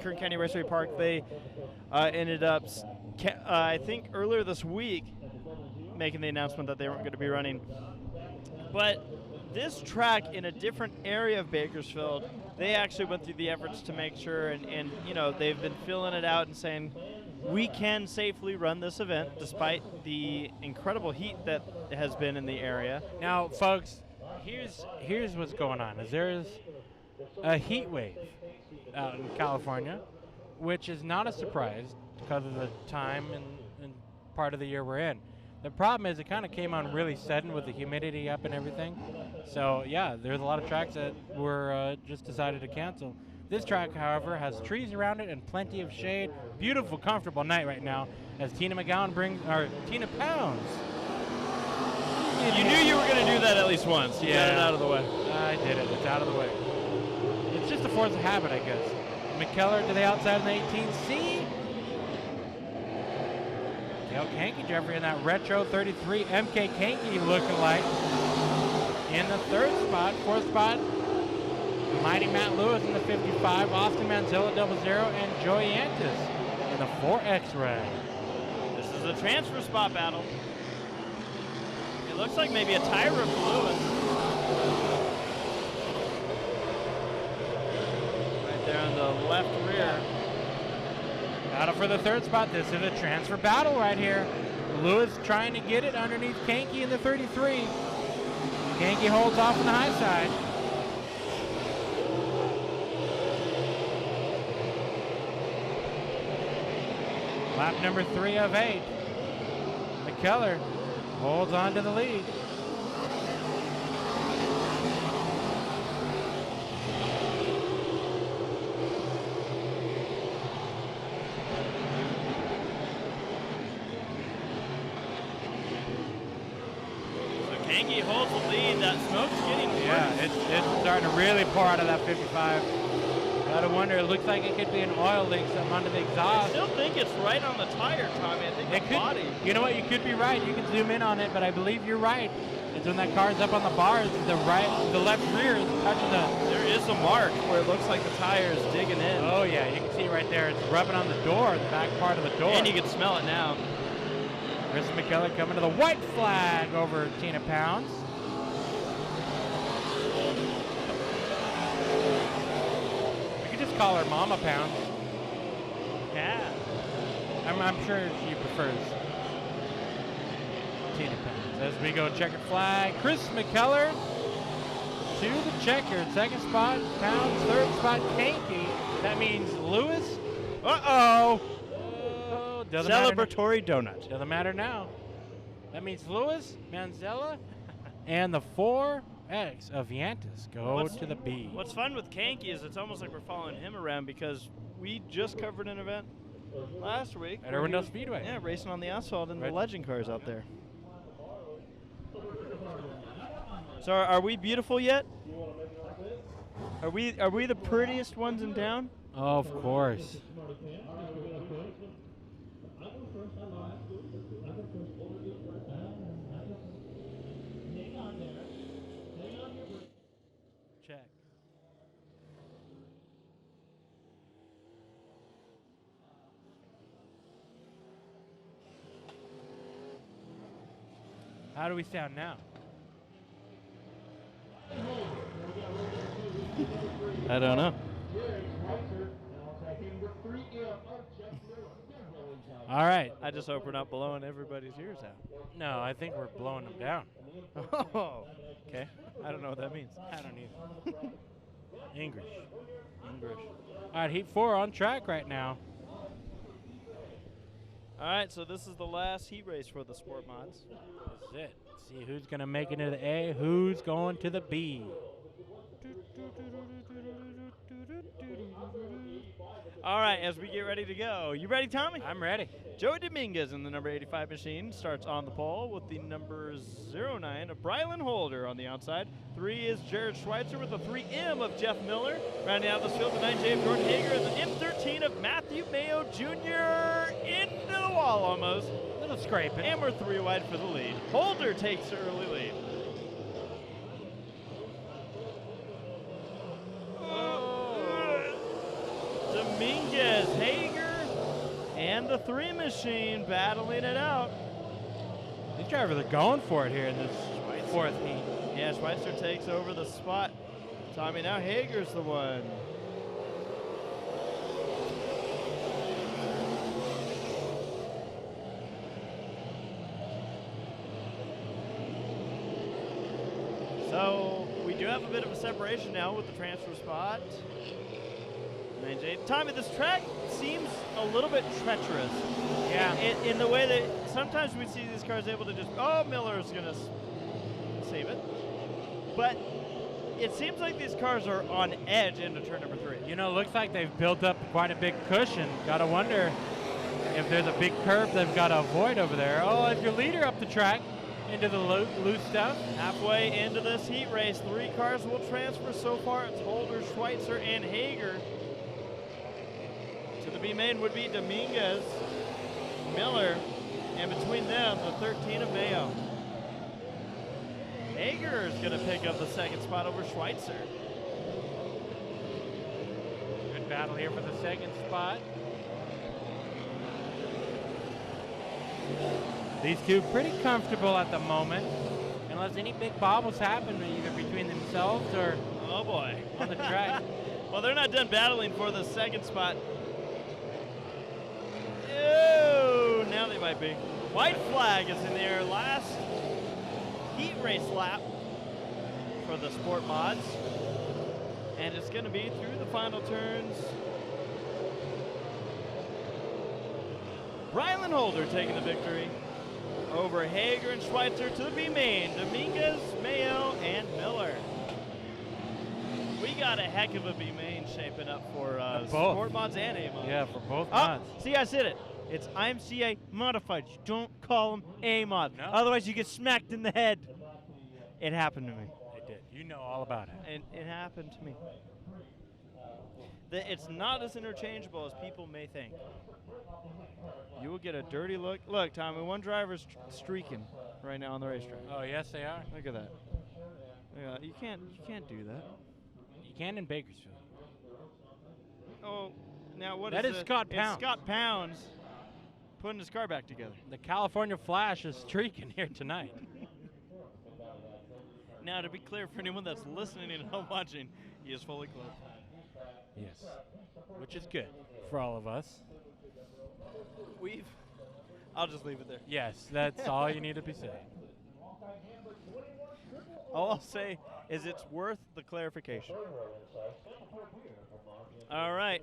Kern County Raceway Park. They ended up, I think earlier this week, making the announcement that they weren't going to be running. But this track in a different area of Bakersfield, they actually went through the efforts to make sure, and you know, they've been filling it out and saying, we can safely run this event despite the incredible heat that has been in the area. Now, folks, here's what's going on. There's a heat wave out in California, which is not a surprise because of the time and part of the year we're in. The problem is it kind of came on really sudden with the humidity up and everything. So, yeah, there's a lot of tracks that were just decided to cancel. This track, however, has trees around it and plenty of shade. Beautiful, comfortable night right now as Tina Pounds. You knew you were going to do that at least once. You got it out of the way. I did it. It's out of the way. It's just a force of habit, I guess. McKellar to the outside in the 18C. Dale Kanky Jeffrey in that retro 33 MK Kanky looking like. In the third spot, fourth spot, Mighty Matt Lewis in the 55, Austin Manzella 00, and Joey Antis in the 4X-Ray. This is a transfer spot battle. It looks like maybe a tire rip for Lewis. Right there on the left rear. Battle for the third spot. This is a transfer battle right here. Lewis trying to get it underneath Kanky in the 33. Kanky holds off on the high side. Lap number 3 of 8. McKellar holds on to the lead. Kanky holds the lead. That smoke's getting worse. Yeah, it's starting to really pour out of that 55. Gotta wonder, it looks like it could be an oil leak, something under the I exhaust. still think it's right on the tire, Tommy. I think It the could, body. you know what, you could be right. You can zoom in on it, but I believe you're right. It's when that car's up on the bars, the left rear is touching the... There is a mark where it looks like the tire is digging in. Oh yeah, you can see right there. It's rubbing on the door, the back part of the door. And you can smell it now. Chris McKellar coming to the white flag over Tina Pounds. We could just call her Mama Pounds. Yeah. I'm sure she prefers Tina Pounds. As we go checkered flag, Chris McKellar to the checkered. Second spot, Pounds. Third spot, Kanky. That means Lewis. Uh-oh. Doesn't matter now. Celebratory donut. Doesn't matter now. That means Lewis, Manzella, and the 4X of Yantis go to the B. What's fun with Kanky is it's almost like we're following him around because we just covered an event last week. At Irwindale Speedway. Yeah, racing on the asphalt and the legend cars out there. So are we beautiful yet? Are we the prettiest ones in town? Of course. How do we sound now? I don't know. All right. I just hope we're not blowing everybody's ears out. No, I think we're blowing them down. Oh, okay. I don't know what that means. I don't either. English. English. All right, Heat 4 on track right now. All right, so this is the last heat race for the Sport Mods. This is it. See who's going to make it into the A, who's going to the B. All right, as we get ready to go. You ready, Tommy? I'm ready. Joey Dominguez in the number 85 machine starts on the pole with the number 09 of Brylan Holder on the outside. 3 is Jared Schweitzer with the 3M of Jeff Miller. Rounding out this field, the 9J of Jordan Hager and the M13 of Matthew Mayo Jr. into the wall almost. A little scraping. And we're 3 wide for the lead. Holder takes the early lead. Dominguez, Hager, and the 3 machine battling it out. These drivers are going for it here in this fourth heat. Yeah, Schweitzer takes over the spot. Tommy, now Hager's the one. So we do have a bit of a separation now with the transfer spot. Tommy, this track seems a little bit treacherous. Yeah. In the way that sometimes we see these cars able to just, oh, Miller's going to save it. But it seems like these cars are on edge into turn number 3. You know, it looks like they've built up quite a big cushion. Got to wonder if there's a big curve they've got to avoid over there. Oh, if your leader up the track into the loose stuff. Halfway into this heat race, 3 cars will transfer so far. It's Holder, Schweitzer, and Hager. To the B main would be Dominguez, Miller, and between them, the 13 of Mayo. Hager is going to pick up the second spot over Schweitzer. Good battle here for the second spot. These two pretty comfortable at the moment, unless any big bobbles happen either between themselves or oh boy, on the track. Well, they're not done battling for the second spot. Oh, now they might be. White flag is in the air. Last heat race lap for the Sport Mods. And it's going to be through the final turns. Brylan Holder taking the victory over Hager and Schweitzer to the B main. Dominguez, Mayo, and Miller. We got a heck of a B main shaping up for Sport Mods and A Mods. Yeah, for both Oh, mods. see, I said it. It's IMCA modified. You don't call them A mod. No. Otherwise, you get smacked in the head. It happened to me. It did. You know all about it. And it happened to me. It's not as interchangeable as people may think. You will get a dirty look. Look, Tommy, one driver's streaking right now on the racetrack. Oh, yes, they are. Look at that. Look at that. You can't do that. You can in Bakersfield. Oh, now what That is is it? Scott It's Pounds. Scott Pounds putting his car back together. The California Flash is streaking here tonight. Now, to be clear, for anyone that's listening and not watching, he is fully clothed. Yes, which is good for all of us. I'll just leave it there. Yes, that's all you need to be saying. All I'll say is it's worth the clarification. All right.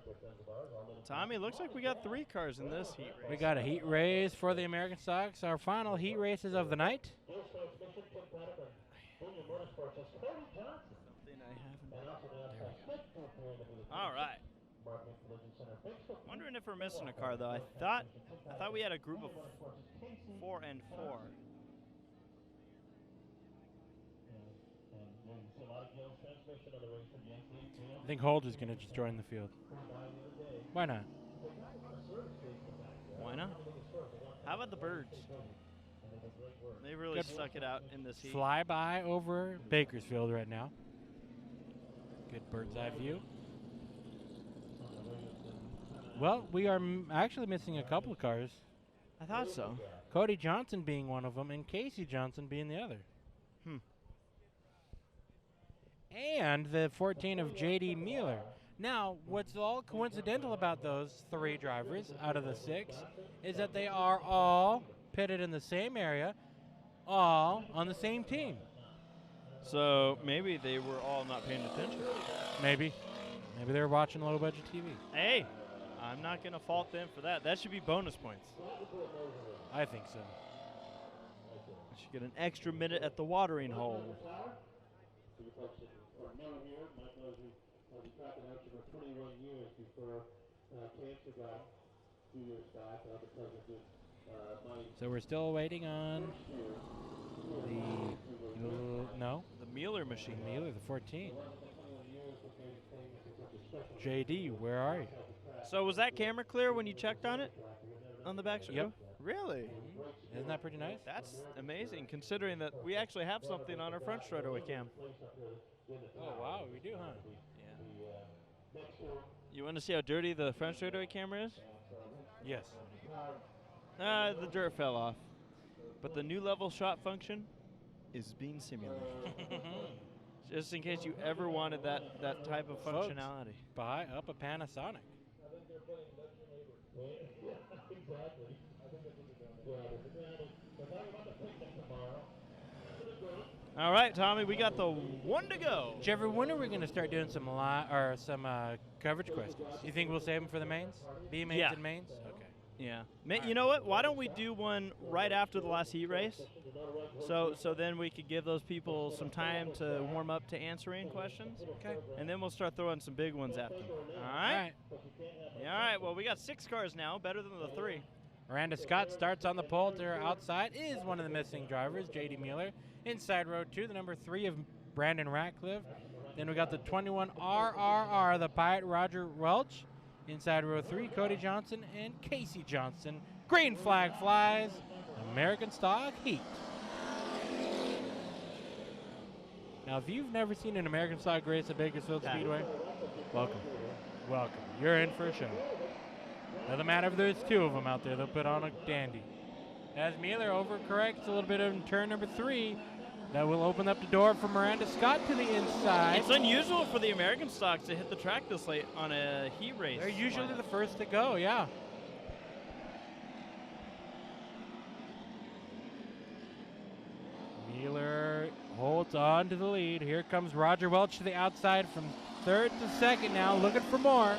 Tommy, looks like we got 3 cars in this heat race. We got a heat race for the American stocks. Our final heat races of the night. All right. Wondering if we're missing a car though. I thought we had a group of 4 and 4. I think Holder's going to just join the field. Why not? Why not? How about the birds? They really Good stuck it out in this heat. Fly by over Bakersfield right now. Good bird's eye view. Well, we are actually missing a couple of cars. I thought so. Cody Johnson being one of them, and Casey Johnson being the other. And the 14 of J.D. Mueller. Now, what's all coincidental about those 3 drivers out of the 6 is that they are all pitted in the same area, all on the same team. So maybe they were all not paying attention. Maybe. Maybe they were watching low budget TV. Hey, I'm not going to fault them for that. That should be bonus points. I think so. I should get an extra minute at the watering hole. So we're still waiting on the Mueller machine. Mueller, the 14. JD, where are you? So was that camera clear when you checked on it? On the back? Yep. Really? Isn't that pretty nice? That's amazing, considering that we actually have something on our front straightaway cam. Oh, wow, we do, huh? Yeah. You want to see how dirty the front straightaway camera is? Yes. The dirt fell off. But the new level shot function is being simulated. Just in case you ever wanted that type of functionality. Buy up a Panasonic. All right, Tommy, we got the 1 to go. Jeffrey, when are we going to start doing some coverage questions? You think we'll save them for the mains? B mains and mains? Okay. Yeah. You know what? Why don't we do one right after the last heat race? So then we could give those people some time to warm up to answering questions. Okay. And then we'll start throwing some big ones at them. All right? Yeah, all right. Well, we got 6 cars now, better than the 3. Miranda Scott starts on the pole to her outside, is one of the missing drivers, J.D. Mueller. Inside row 2, the number 3 of Brandon Ratcliffe. Then we got the 21 RRR, the Pirate Roger Welch. Inside row 3, Cody Johnson and Casey Johnson. Green flag flies. American stock heat. Now, if you've never seen an American stock race at Bakersfield Speedway, welcome. Welcome. You're in for a show. Doesn't matter if there's 2 of them out there, they'll put on a dandy. As Mueller overcorrects a little bit in turn number 3, that will open up the door for Miranda Scott to the inside. It's unusual for the American stocks to hit the track this late on a heat race. They're usually the first to go, yeah. Mueller holds on to the lead. Here comes Roger Welch to the outside from 3rd to 2nd now, looking for more.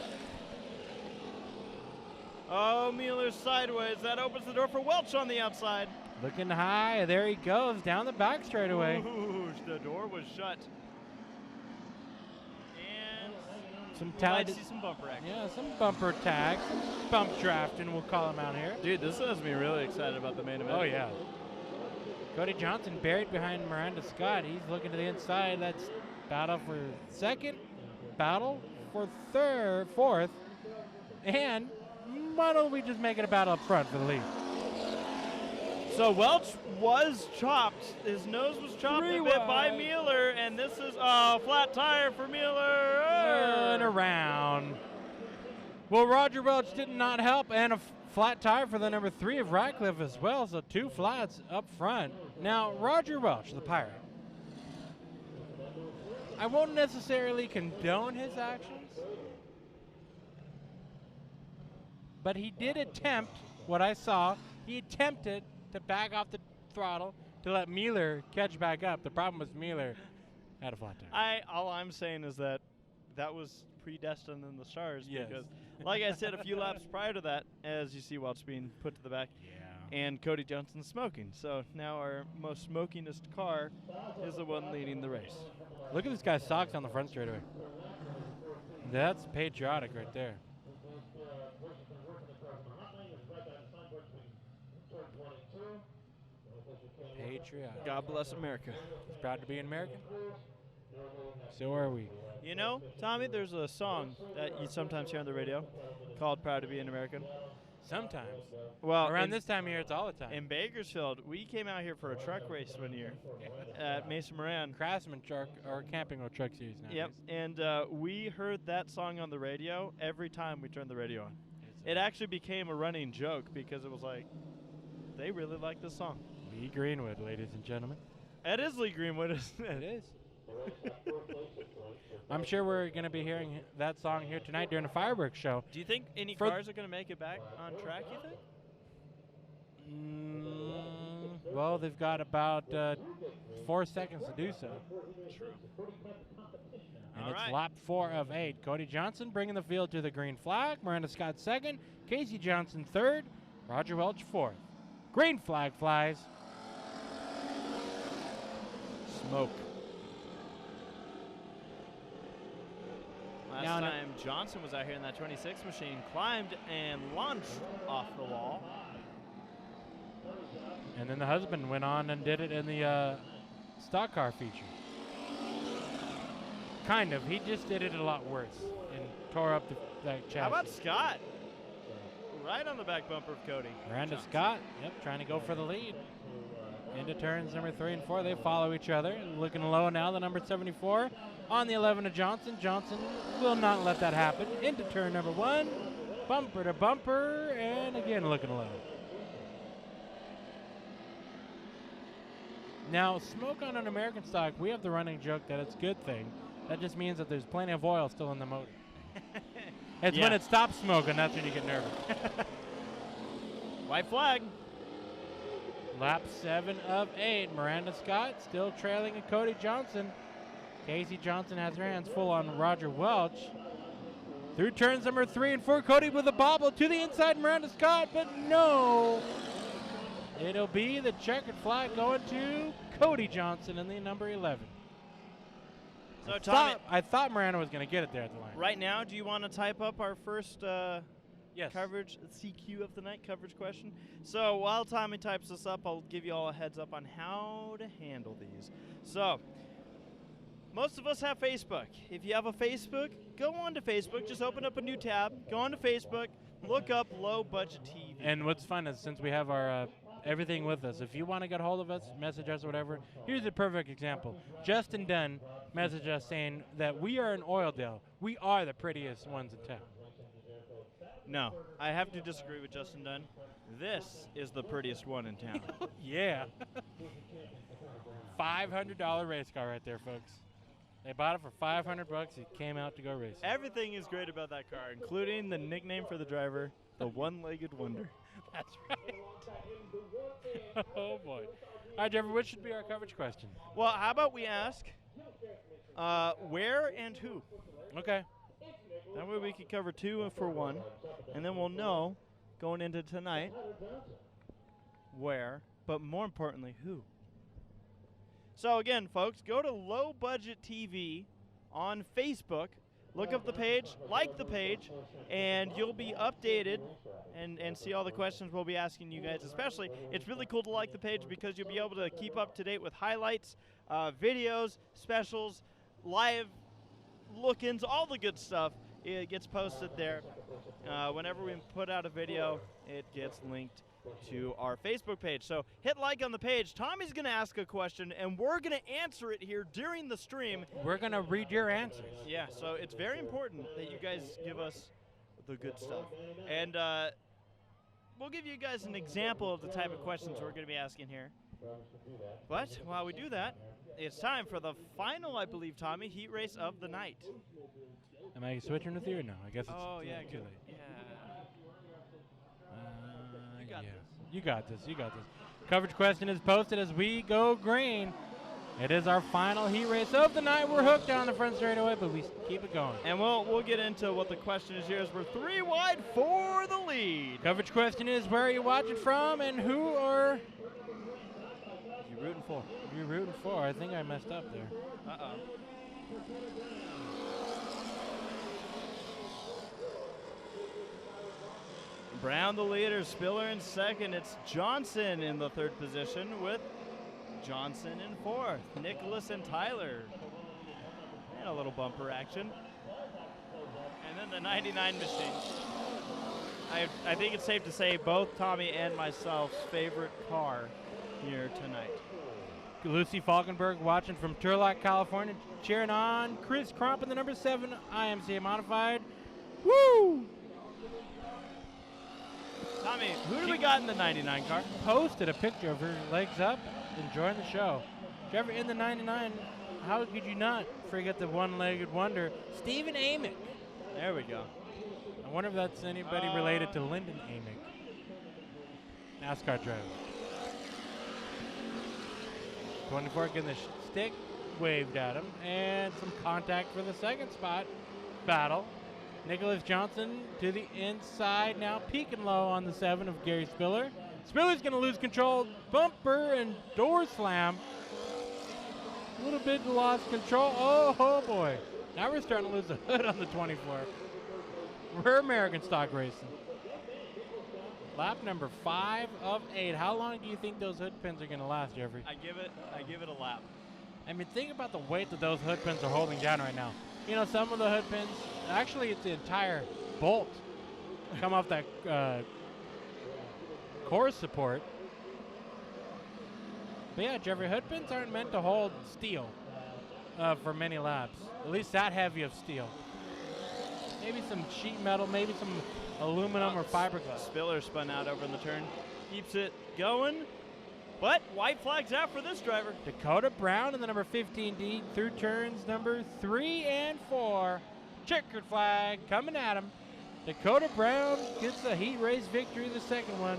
Oh, Mueller's sideways. That opens the door for Welch on the outside. Looking high. There he goes down the back straightaway. Ooh, the door was shut. And might see some bumper action. Yeah, some bumper tags, bump drafting, we'll call them out here. Dude, this has me really excited about the main event. Oh, yeah. Cody Johnson buried behind Miranda Scott. He's looking to the inside. That's battle for 2nd, battle for 4th, and why don't we just make it a battle up front for the lead? So Welch was chopped. His nose was chopped a bit by Mueller, and this is a flat tire for Mueller. And around. Well, Roger Welch did not help, and a flat tire for the number 3 of Ratcliffe as well, so 2 flats up front. Now, Roger Welch, the Pirate. I won't necessarily condone his actions, but he did attempt what I saw. He attempted to back off the throttle to let Mueller catch back up. The problem was Mueller had a flat tire. All I'm saying is that was predestined in the stars. Yes. Because, like I said, a few laps prior to that, as you see Welch being put to the back, and Cody Johnson's smoking. So now our most smokingest car is the one leading the race. Look at this guy's socks on the front straightaway. That's patriotic right there. Patriotic. God bless America. He's proud to be an American. So are we. You know, Tommy, there's a song that you sometimes hear on the radio called Proud to be an American. Sometimes. Well, around this time of year, it's all the time. In Bakersfield, we came out here for a truck race one year at Mesa Moran. Craftsman truck or camping or truck series nowadays. Yep, and we heard that song on the radio every time we turned the radio on. It actually became a running joke because it was like, They really like this song. Lee Greenwood, ladies and gentlemen. It is Lee Greenwood, isn't it? It is. I'm sure we're going to be hearing that song here tonight during the fireworks show. Do you think any cars are going to make it back on track, you think? Well, they've got about 4 seconds to do so. True. And All it's right. lap 4 of 8. Cody Johnson bringing the field to the green flag. Miranda Scott second. Casey Johnson third. Roger Welch fourth. Green flag flies. Smoke. Last Now, time Johnson was out here in that 26 machine, climbed and launched off the wall. And then the husband went on and did it in the stock car feature. Kind of. He just did it a lot worse and tore up that chassis. How about Scott? Right on the back bumper of Cody. Miranda Johnson. Scott, trying to go for the lead. Into turns number 3 and 4. They follow each other. Looking low now, the number 74 on the 11 of Johnson. Johnson will not let that happen. Into turn number 1. Bumper to bumper. And again, looking low. Now, smoke on an American stock, we have the running joke that it's a good thing. That just means that there's plenty of oil still in the motor. It's when it stops smoking, that's when you get nervous. White flag. Lap 7 of 8. Miranda Scott still trailing at Cody Johnson. Casey Johnson has her hands full on Roger Welch. Through turns number 3 and 4, Cody with a bobble to the inside, Miranda Scott, but no. It'll be the checkered flag going to Cody Johnson in the number 11. So, Tommy, I thought Miranda was going to get it there at the line. right now, do you want to type up our first Yes. coverage, CQ of the night coverage question? So while Tommy types this up, I'll give you all a heads up on how to handle these. So most of us have Facebook. If you have a Facebook, go on to Facebook. Just open up a new tab. Go on to Facebook. Look up Low Budget TV. And what's fun is since we have our everything with us, if you want to get a hold of us, message us or whatever, here's a perfect example. Justin Dunn messaged us saying that we are in Oildale. We are the prettiest ones in town. No, I have to disagree with Justin Dunn. This is the prettiest one in town. Yeah. $500 race car right there, folks. They bought it for $500. It came out to go racing. Everything is great about that car, including the nickname for the driver, the One-Legged Wonder. That's right. Oh, boy. All right, Jeffrey, what should be our coverage question? Well, how about we ask where and who? Okay. That way we can cover 2 for 1, and then we'll know going into tonight where, but more importantly, who. So again, folks, go to Low Budget TV on Facebook, look up the page, like the page, and you'll be updated and see all the questions we'll be asking you guys. Especially, it's really cool to like the page because you'll be able to keep up to date with highlights, videos, specials, live look-ins, all the good stuff. It gets posted there. Whenever we put out a video, it gets linked to our Facebook page. So hit like on the page. Tommy's going to ask a question, and we're going to answer it here during the stream. We're going to read your answers. Yeah, so it's very important that you guys give us the good stuff. And we'll give you guys an example of the type of questions we're going to be asking here. But while we do that, it's time for the final, I believe, Tommy, heat race of the night. Am I switching with you or no? I guess it's too good. late. Yeah. You got this. this. You got this. You got this. Coverage question is posted as we go green. It is our final heat race of the night. We're hooked down the front straightaway, but we keep it going. And we'll get into what the question is here as we're 3 wide for the lead. Coverage question is where are you watching from and who are You rooting for? you rooting for? I think I messed up there. Uh-oh. Brown the leader, Spiller in second. It's Johnson in the third position with Johnson in fourth. Nicholas and Tyler. And a little bumper action. And then the 99 machine. I think it's safe to say both Tommy and myself's favorite car here tonight. Lucy Falkenberg watching from Turlock, California, cheering on Chris Crump in the number 7 IMCA Modified. Woo! Tommy, who do we got in the 99 car? Posted a picture of her legs up, enjoying the show. Trevor, in the 99, how could you not forget the one-legged wonder, Stephen Amick? There we go. I wonder if that's anybody related to Lyndon Amick. NASCAR driver. 24 getting the stick waved at him, and some contact for the second spot battle. Nicholas Johnson to the inside now, peeking low on the 7 of Gary Spiller. Spiller's going to lose control. Bumper and door slam. A little bit lost control. Oh boy. Now we're starting to lose the hood on the 24. We're American stock racing. Lap number 5 of 8. How long do you think those hood pins are going to last, Jeffrey? I give it a lap. I mean, think about the weight that those hood pins are holding down right now. You know, some of the hood pins, actually it's the entire bolt come off that core support. But yeah, Jeffrey, hood pins aren't meant to hold steel for many laps. At least that heavy of steel. Maybe some sheet metal, maybe some aluminum or fiberglass. Spiller spun out over in the turn. Keeps it going. But white flag's out for this driver. Dakota Brown in the number 15D through turns number 3 and 4. Checkered flag coming at him. Dakota Brown gets the heat race victory, the second one.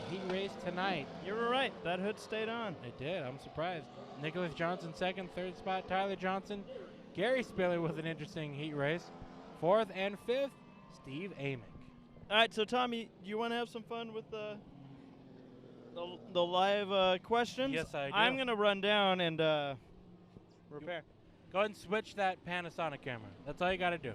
Heat race tonight. You were right. That hood stayed on. It did. I'm surprised. Nicholas Johnson second, third spot. Tyler Johnson. Gary Spiller with an interesting heat race. Fourth and fifth, Steve Amick. All right, so Tommy, do you want to have some fun with the live questions? Yes, I do. I'm going to run down and repair. Go ahead and switch that Panasonic camera. That's all you got to do.